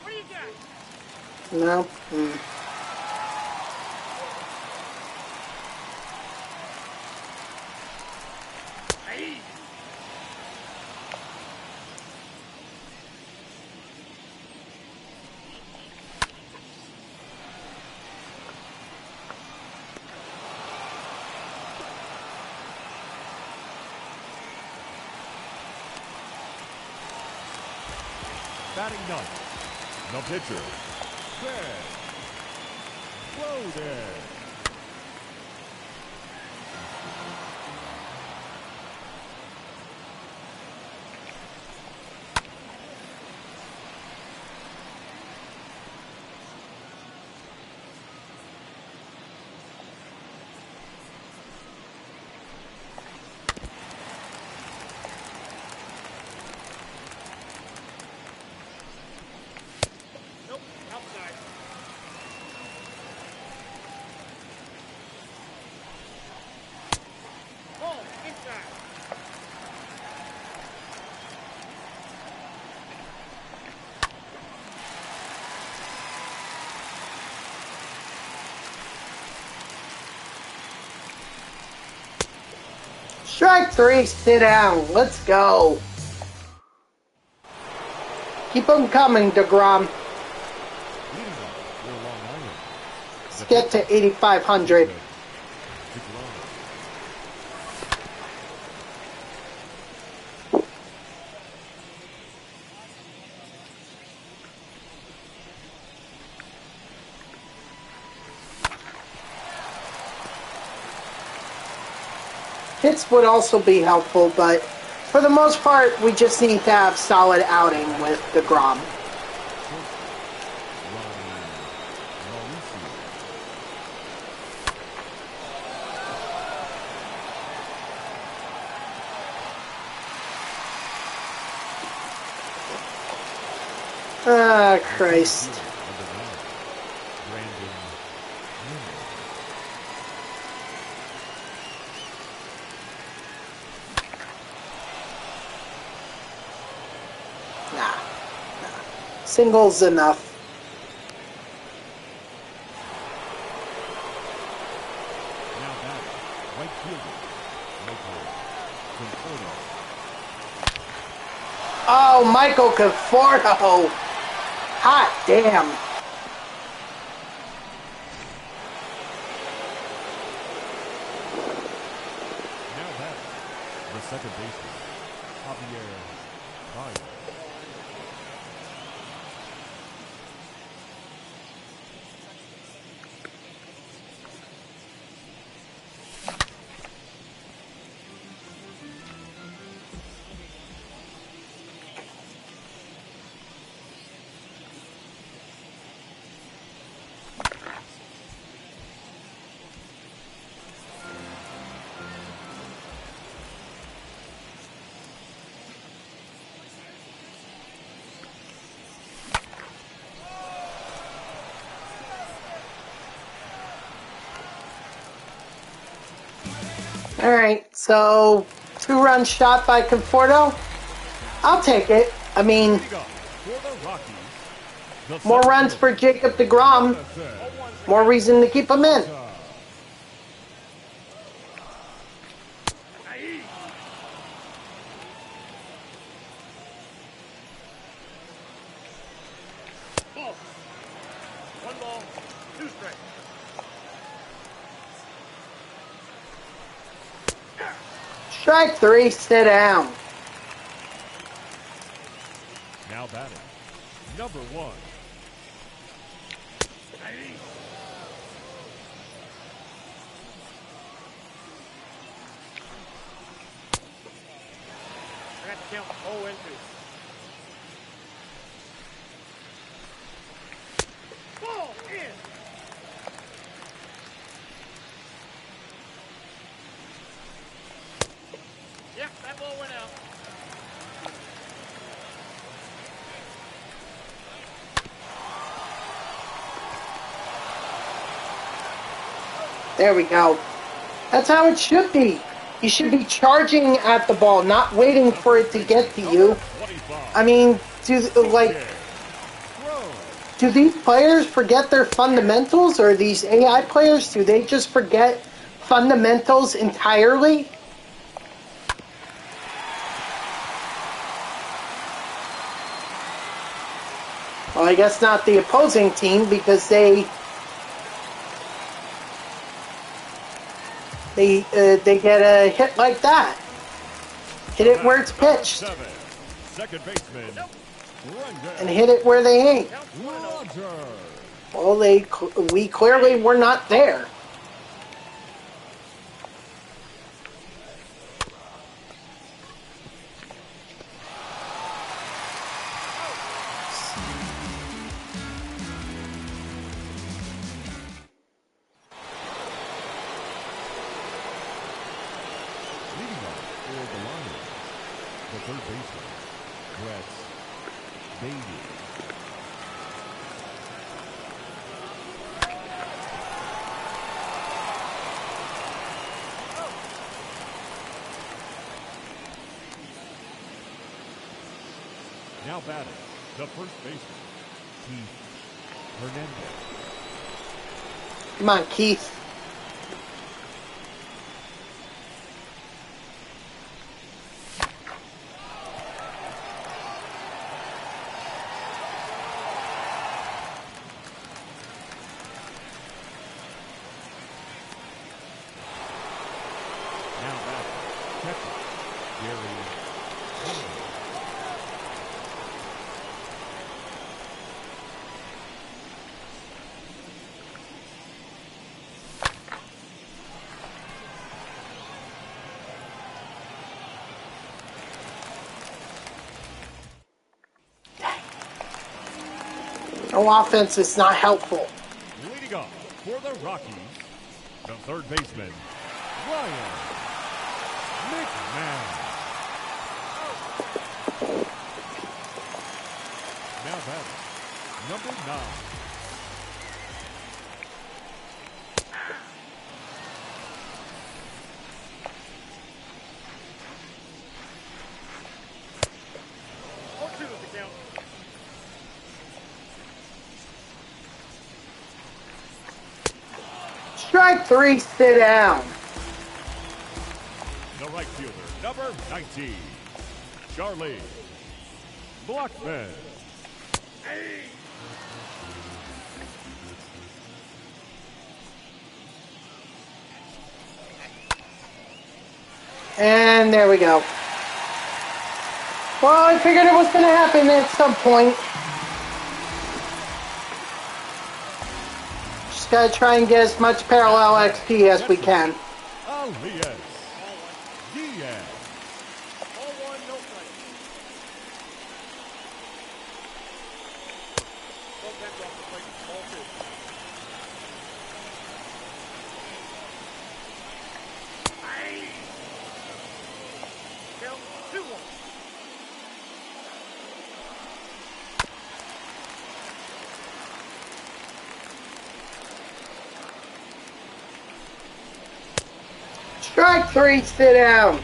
What do you got? No. Hey. Batting ninth, the pitcher, Fred Bowden. Nope, outside. Ball inside. Strike 3, sit down. Let's go. Keep them coming, DeGrom. Leading off for Long Island, Let's get to 8,500. DeGrom. Hits would also be helpful, but for the most part, we just need to have solid outing with DeGrom. Ah, Christ. Nah. Single's enough. Now back, right fielder, Oh, Michael Conforto. Hot damn. Now back, the second baseman, Javier Baez. Alright, so 2-run shot by Conforto. I'll take it. I mean, For the Rockies, the more runs for Jacob DeGrom. More reason to keep him in. Ball. 1 ball, 2 strikes. Strike 3, sit down. Now batting, number 1. I got to count 0 and 2. Ball in. Yep, that ball went out. There we go. That's how it should be. You should be charging at the ball, not waiting for it to get to you. I mean, do these players forget their fundamentals, or these AI players, do they just forget fundamentals entirely? Well, I guess not the opposing team, because they get a hit like that. Hit it where it's pitched. Second baseman, And hit it where they ain't. Well, we clearly were not there. Leading off for the Lions, the third baseman, Brett Baty. Now batting, the first baseman, Keith Hernandez. Come on, Keith. Now batting, catcher, Gary Holman. No offense is not helpful. Leading off for the Rockies, the third baseman, Ryan McMahon. Now batting, number 9. Strike 3, sit down. The right fielder, number 19, Charlie Blackman. And there we go. Well, I figured it was going to happen at some point. Just got to try and get as much parallel XP as we can. Elias Diaz. All one, no strike. Bullpen off the plate, ball 2. Count 2-1. Strike 3, sit down.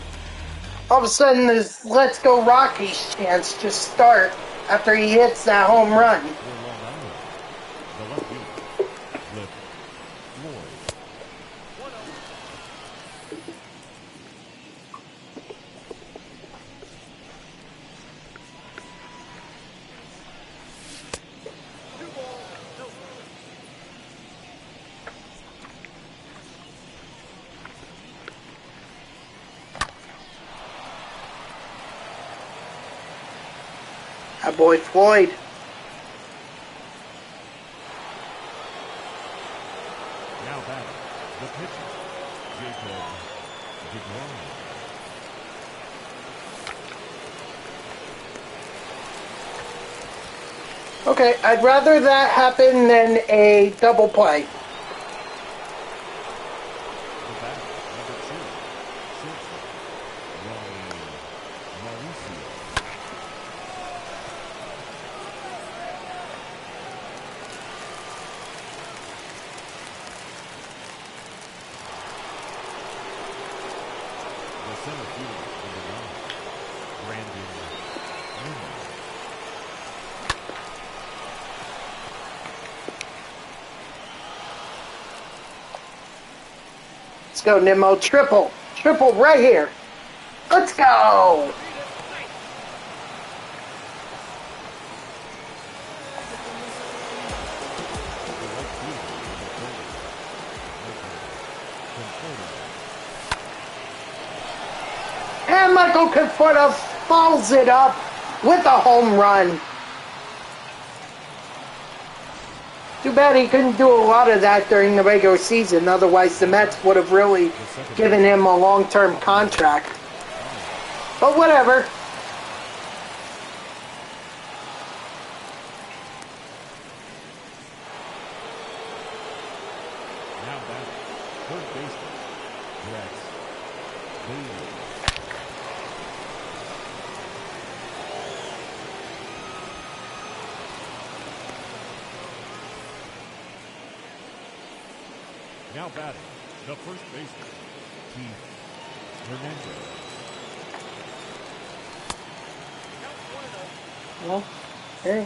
All of a sudden, this Let's Go Rockies chance just start after he hits that home run. The left fielder, Flip Floyd. 1-0. Two balls, no strike. That boy Floyd. Now batting, the pitcher, Jacob DeGrom. Okay, I'd rather that happen than a double play. The batter, number 2, Silver, Ryan Mauricio. The center fielder, number 9, Brandon Newman. Let's go, Nimmo. Triple. Triple right here. Let's go. And Michael Conforto follows it up with a home run. Too bad he couldn't do a lot of that during the regular season. Otherwise, the Mets would have really given him a long-term contract. But whatever. Now back, third baseman, Rex Bailey. Now batting, the first baseman, Keith Hernandez. Count 1-0. Well, hey.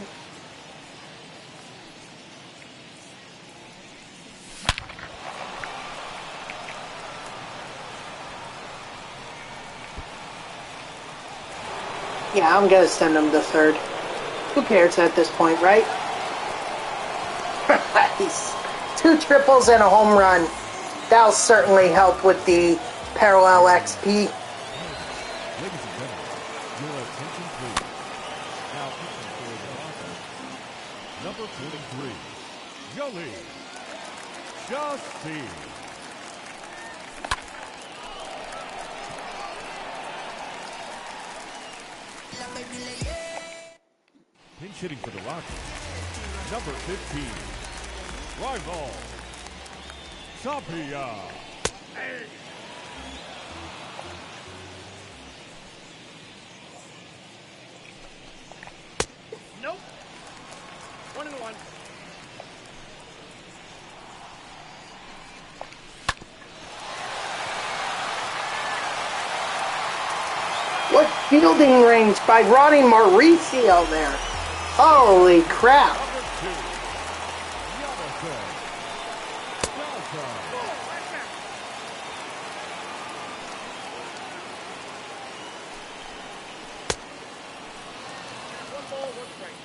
Yeah, I'm gonna send him to third. Who cares at this point, right? Nice. 2 triples and a home run. That'll certainly help with the parallel XP. Ladies and gentlemen, your attention please. Now pitching for the Rockies, number 23, Yoli Justin. Pinch hitting for the Rockies, Number 15, rival, Tapia. Hey. Nope. 1-1. What fielding range by Ronnie Mauricio there. Holy crap. Number 2, Jonathan. Oh, right there. One ball, one strike.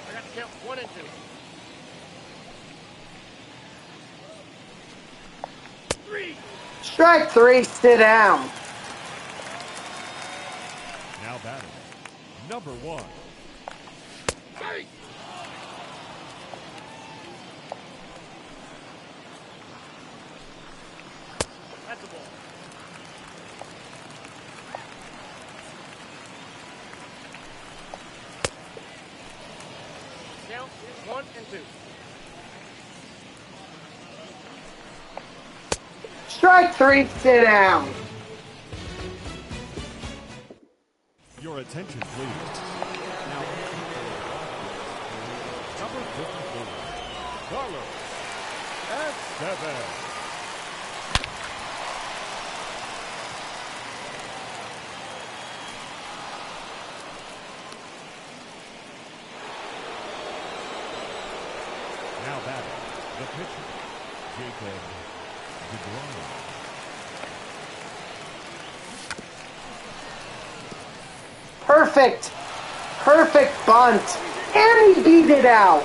I got to count 1 and 2. Three. Strike 3, sit down. Now batting, number 1, Hey. That's a ball. Count is 1 and 2. Strike 3, sit down. your attention please. Now, number 54, Carlos at 7. Now batting, the pitcher, Jacob DeGrom. Perfect. Perfect bunt. And he beat it out.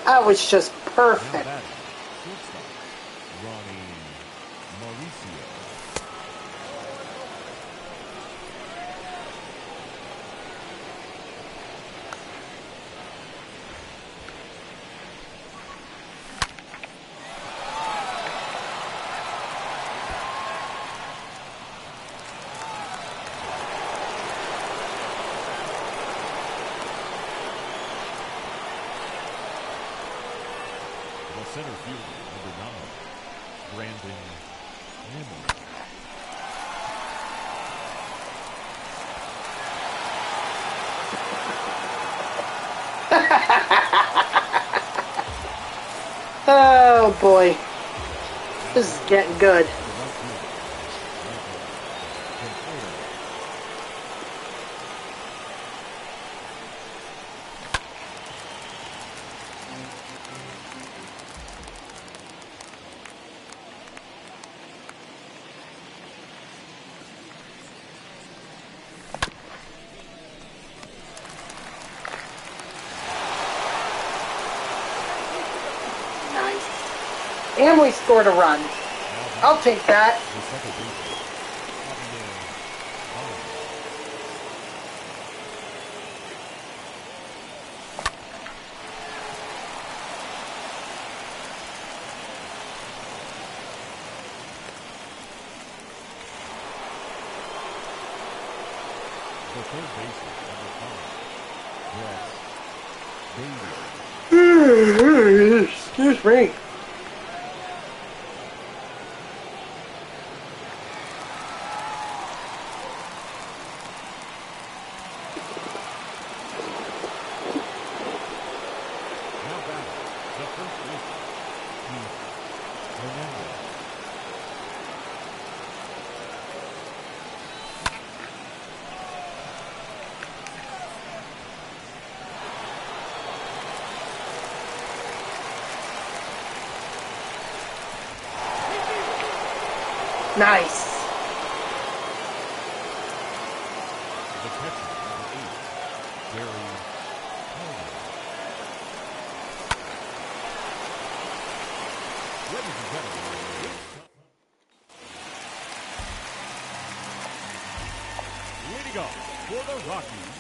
That was just Now perfect. batting, shortstop, Ronnie Mauricio. The center fielder, number 9, Brandon Hammond. Oh boy. This is getting good. The right fielder, Michael Piazza. Nice. And we scored a run. I'll take that. The second baseman, Javier Collins. The third baseman, number 5, Brett Bailey. Excuse me. Now batting, the first baseman, Keith Hernandez. Nice. The catcher, number 8, Gary Holden. Ladies and gentlemen, leading off for the Rockies,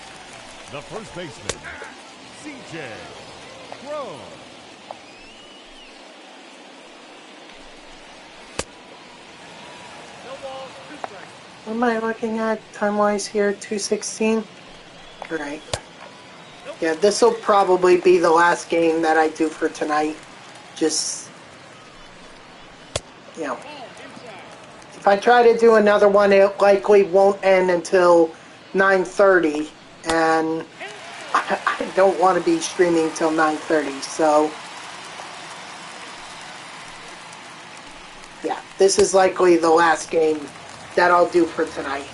the first baseman, C.J. Crow. No balls, 2 strikes. What am I looking at time-wise here? 2:16? Alright. Yeah, this will probably be the last game that I do for tonight. Just, you know. If I try to do another one, it likely won't end until 9:30. And I don't want to be streaming till 9:30, so... Yeah, this is likely the last game that I'll do for tonight.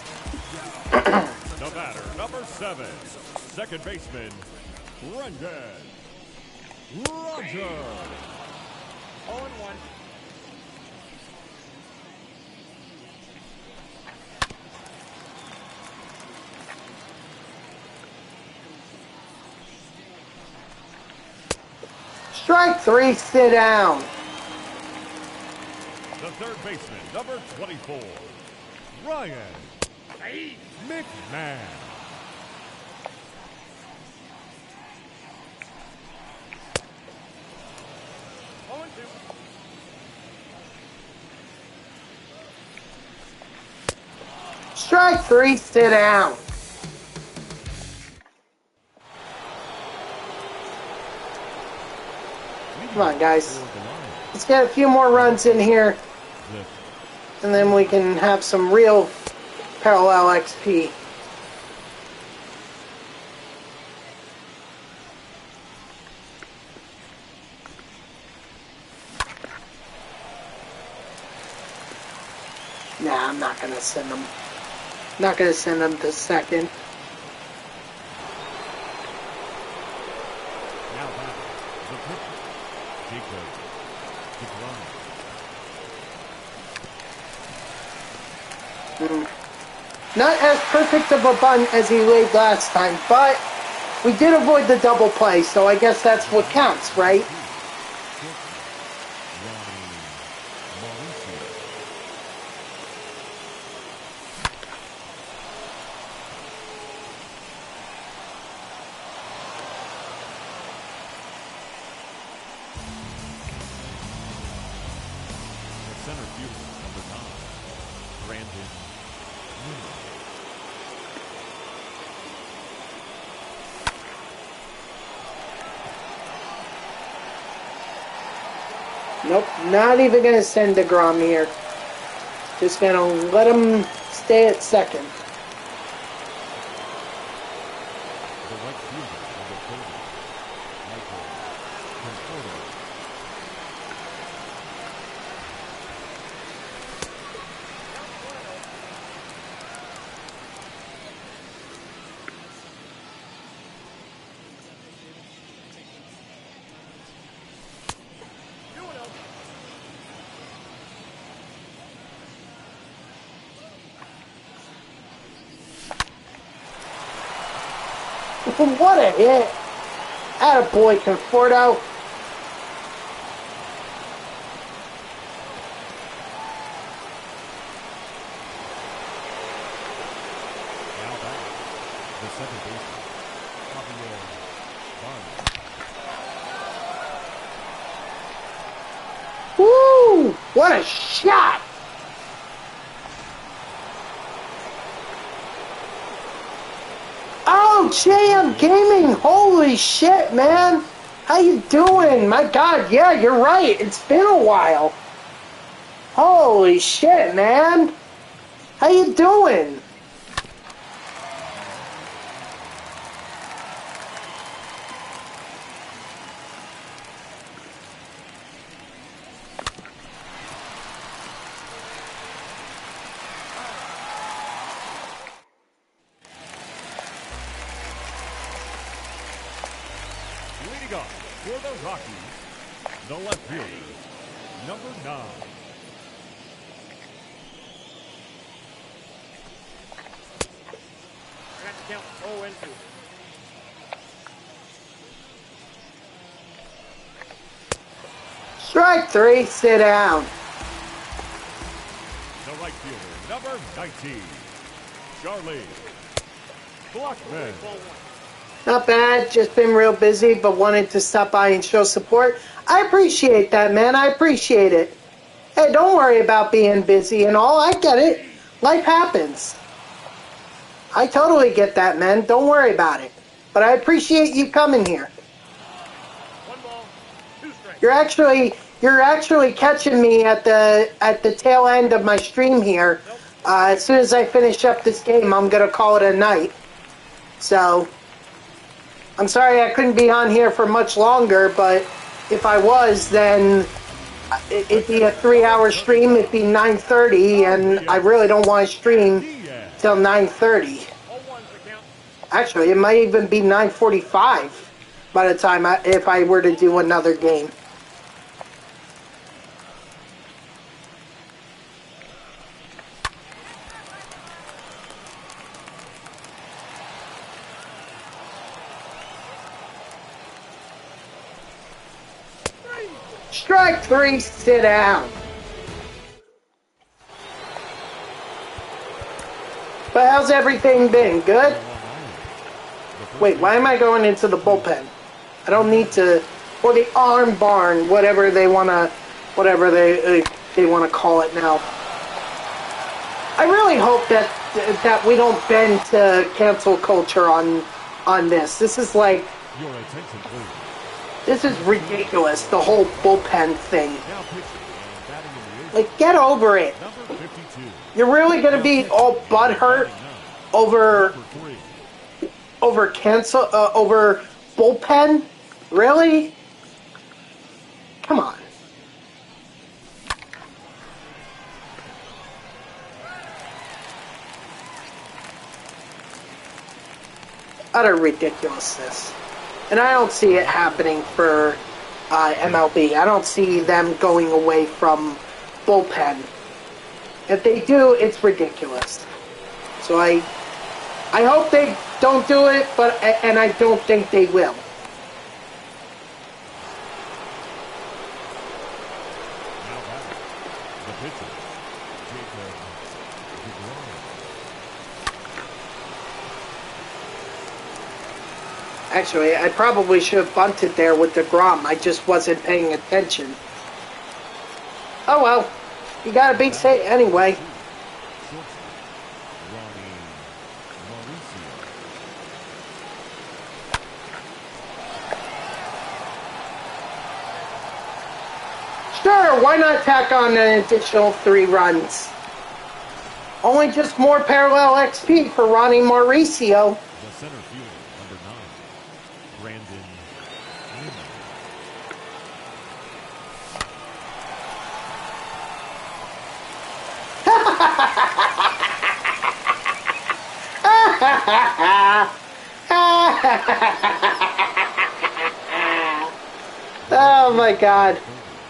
The batter, number 7, second baseman, Brendan Roger. 0-1. Strike 3, sit down. The third baseman, number 24, Ryan McMahon. Strike 3, sit down. Come on, guys. Let's get a few more runs in here. And then we can have some real parallel XP. Nah, I'm not going to send them. Not going to send them to second. Now back, the pitcher, Jacob DeGrom. Not as perfect of a bunt as he laid last time, but we did avoid the double play, so I guess that's what counts, right? Nope, not even going to send DeGrom here. Just going to let him stay at second. What a hit! Attaboy, Conforto. Now back, the second baseman, Javier Vargas. Woo! What a shot! Oh, JM Gaming! Holy shit, man! How you doing? My God, yeah, you're right. It's been a while. Holy shit, man! How you doing? Leading off for the Rockies, the left fielder, number 9. I got to count 0-2. Strike 3, sit down. The right fielder, number 19, Charlie Blackman. Not bad, just been real busy, but wanted to stop by and show support. I appreciate that, man. I appreciate it. Hey, don't worry about being busy and all. I get it. Life happens. I totally get that, man. Don't worry about it. But I appreciate you coming here. 1 ball, 2 strikes. You're actually catching me at the tail end of my stream here. As soon as I finish up this game, I'm gonna call it a night. So I'm sorry I couldn't be on here for much longer, but if I was, then it'd be a 3-hour stream. It'd be 9:30, and I really don't want to stream till 9:30. 0-1's the count. Actually, it might even be 9:45 by the time if I were to do another game. Strike 3, sit down. But how's everything been? Good? Wait, why am I going into the bullpen? I don't need to, or the arm barn, whatever they wanna call it now. I really hope that we don't bend to cancel culture on this. This is like, Your attention, please. this is ridiculous. The whole bullpen thing. Now pitching and batting in the 8th. Like, get over it. Number 52. You're really gonna be all butthurt over Number 3. over bullpen? Really? Come on. Utter ridiculousness. And I don't see it happening for MLB. I don't see them going away from bullpen. If they do, it's ridiculous. So I hope they don't do it, and I don't think they will. Now batting. The pitcher. Jacob DeGrom. Actually, I probably should have bunted there with DeGrom. I just wasn't paying attention. Oh well. You got a big say anyway. Sure, why not tack on an additional 3 runs? Only just more parallel XP for Ronnie Mauricio. The center fielder, number 9, Brandon Newman. Oh my god.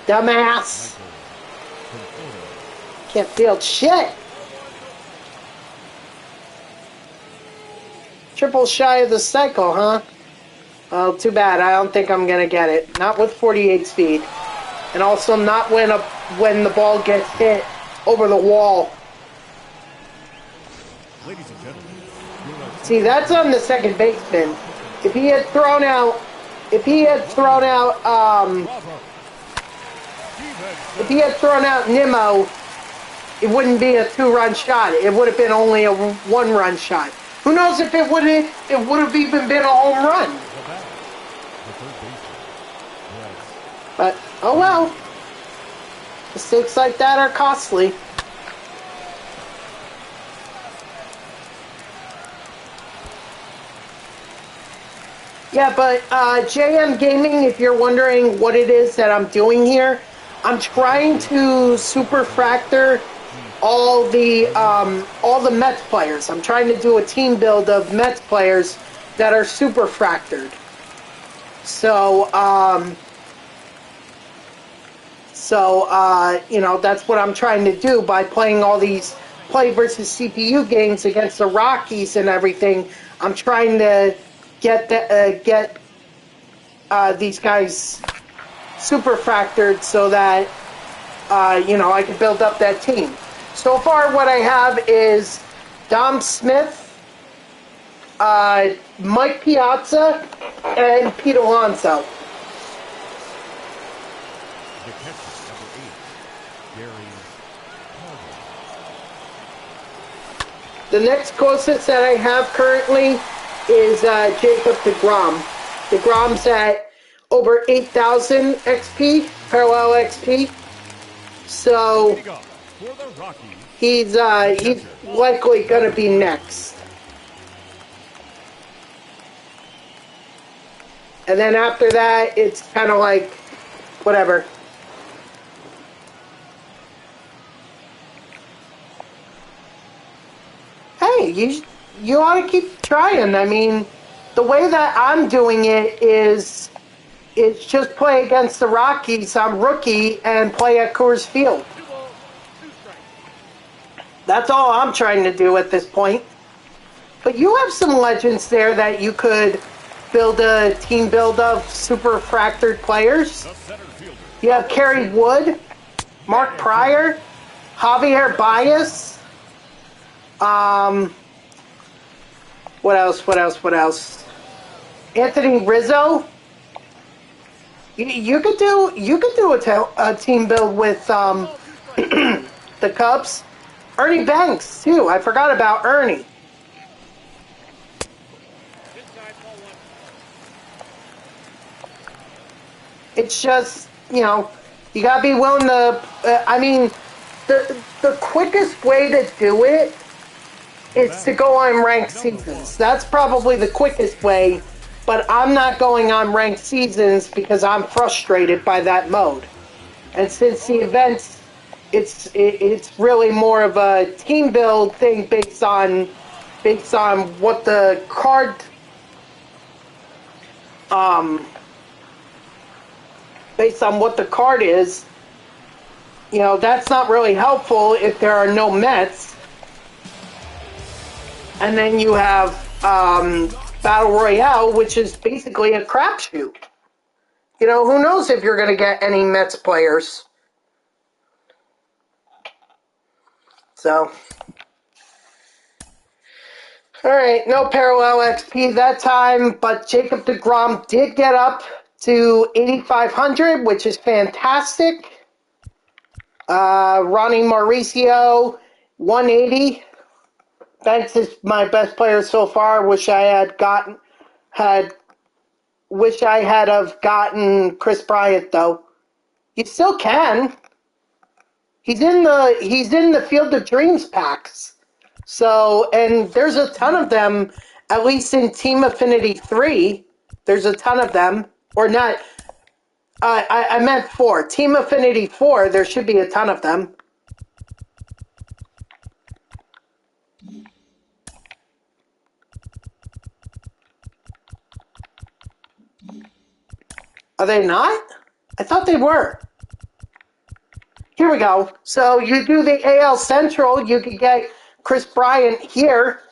Dumbass. Can't field shit. Triple shy of the cycle, huh? Well, too bad. I don't think I'm gonna get it. Not with 48 speed. And also not when the ball gets hit over the wall. Ladies and gentlemen, See, that's on the second baseman. If he had thrown out Nimmo, it wouldn't be a 2-run shot. It would have been only a 1-run shot. Who knows if it would have even been a home run? But oh well. Mistakes like that are costly. Yeah, but JM Gaming, if you're wondering what it is that I'm doing here, I'm trying to superfractor all the Mets players. I'm trying to do a team build of Mets players that are superfractored. So, you know, that's what I'm trying to do by playing all these play versus CPU games against the Rockies and everything. I'm trying to get these guys superfractored so that you know, I can build up that team. So far, what I have is Dom Smith, Mike Piazza, and Pete Alonso. the catcher, number 8, Gary Carter. The next closest that I have currently is Jacob DeGrom. DeGrom's at over 8,000 XP, parallel XP. So Leading off for the Rockies, he's likely going to be next. And then after that, it's kind of like whatever. Hey, you ought to keep trying. I mean, the way that I'm doing it is it's just play against the Rockies. I'm rookie and play at Coors Field. 2 balls, 2 strikes. That's all I'm trying to do at this point. But you have some legends there that you could build a team build of superfractored players. the center fielder. You have Kerry Wood, Mark Pryor, Javier Baez. What else? Anthony Rizzo. You could do a team build with the Cubs. Ernie Banks too. I forgot about Ernie. Inside, ball 1. It's just, you gotta be willing to. I mean, the quickest way to do it is to go on ranked seasons. That's probably the quickest way, but I'm not going on ranked seasons because I'm frustrated by that mode. And since the events, it's really more of a team build thing based on what the card based on what the card is. That's not really helpful if there are no Mets. And then you have Battle Royale, which is basically a crapshoot. Who knows if you're going to get any Mets players. So, all right, no parallel XP that time, but Jacob DeGrom did get up to 8,500, which is fantastic. Ronnie Mauricio, 180. Banks is my best player so far. Wish I had have gotten Chris Bryant though. You still can. He's in the Field of Dreams packs. So, and there's a ton of them, at least in Team Affinity 3. There's a ton of them. Or not. I meant 4. Team Affinity 4, there should be a ton of them. Are they not? I thought they were. Here we go. So you do the AL Central, you could get Chris Bryant here.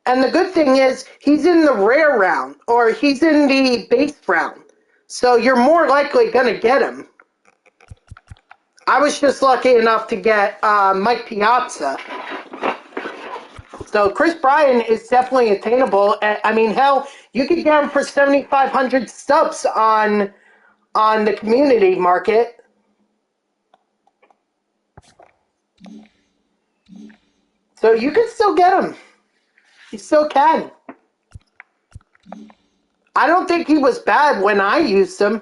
And the good thing is he's in the rare round, or he's in the base round. So you're more likely going to get him. I was just lucky enough to get Mike Piazza. So Chris Bryant is definitely attainable. I mean, hell, you could get him for 7,500 stubs on the community market. So you can still get him. You still can. I don't think he was bad when I used him.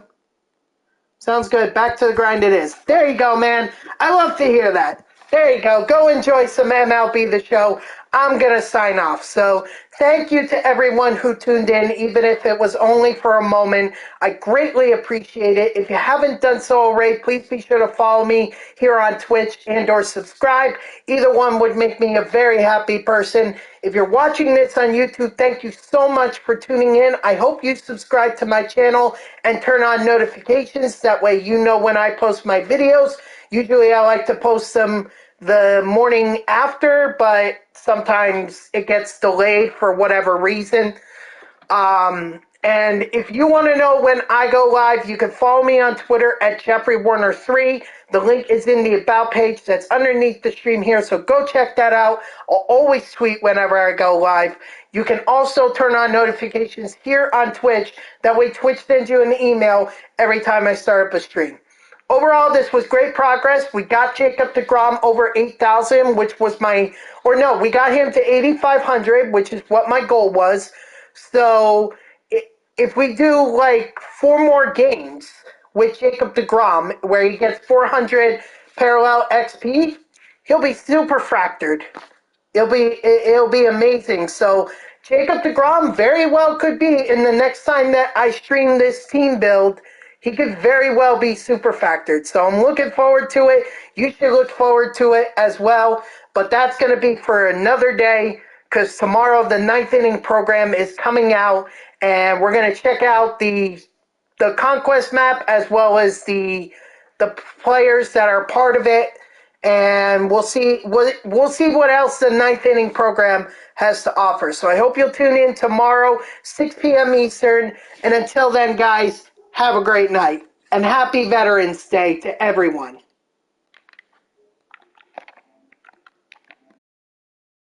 Sounds good. Back to the grind it is. There you go, man. I love to hear that. There you go. Go enjoy some MLB The Show. I'm going to sign off. So thank you to everyone who tuned in, even if it was only for a moment. I greatly appreciate it. If you haven't done so already, please be sure to follow me here on Twitch and or subscribe. Either one would make me a very happy person. If you're watching this on YouTube, thank you so much for tuning in. I hope you subscribe to my channel and turn on notifications. That way you know when I post my videos. Usually I like to post them the morning after, but sometimes it gets delayed for whatever reason. And if you want to know when I go live, you can follow me on Twitter at JeffreyWarner3. The link is in the About page that's underneath the stream here, so go check that out. I'll always tweet whenever I go live. You can also turn on notifications here on Twitch. That way Twitch sends you an email every time I start up a stream. overall, this was great progress. We got Jacob deGrom over 8,000, which was we got him to 8,500, which is what my goal was. So if we do like 4 more games with Jacob deGrom, where he gets 400 parallel XP, he'll be superfractored. It'll be amazing. So Jacob deGrom very well could be in the next time that I stream this team build. He could very well be superfactored. So I'm looking forward to it. You should look forward to it as well. But that's going to be for another day, because tomorrow the 9th inning program is coming out, and we're going to check out the conquest map as well as the players that are part of it, and we'll see what else the 9th inning program has to offer. So I hope you'll tune in tomorrow, 6 p.m. Eastern. And until then, guys, have a great night and happy Veterans Day to everyone.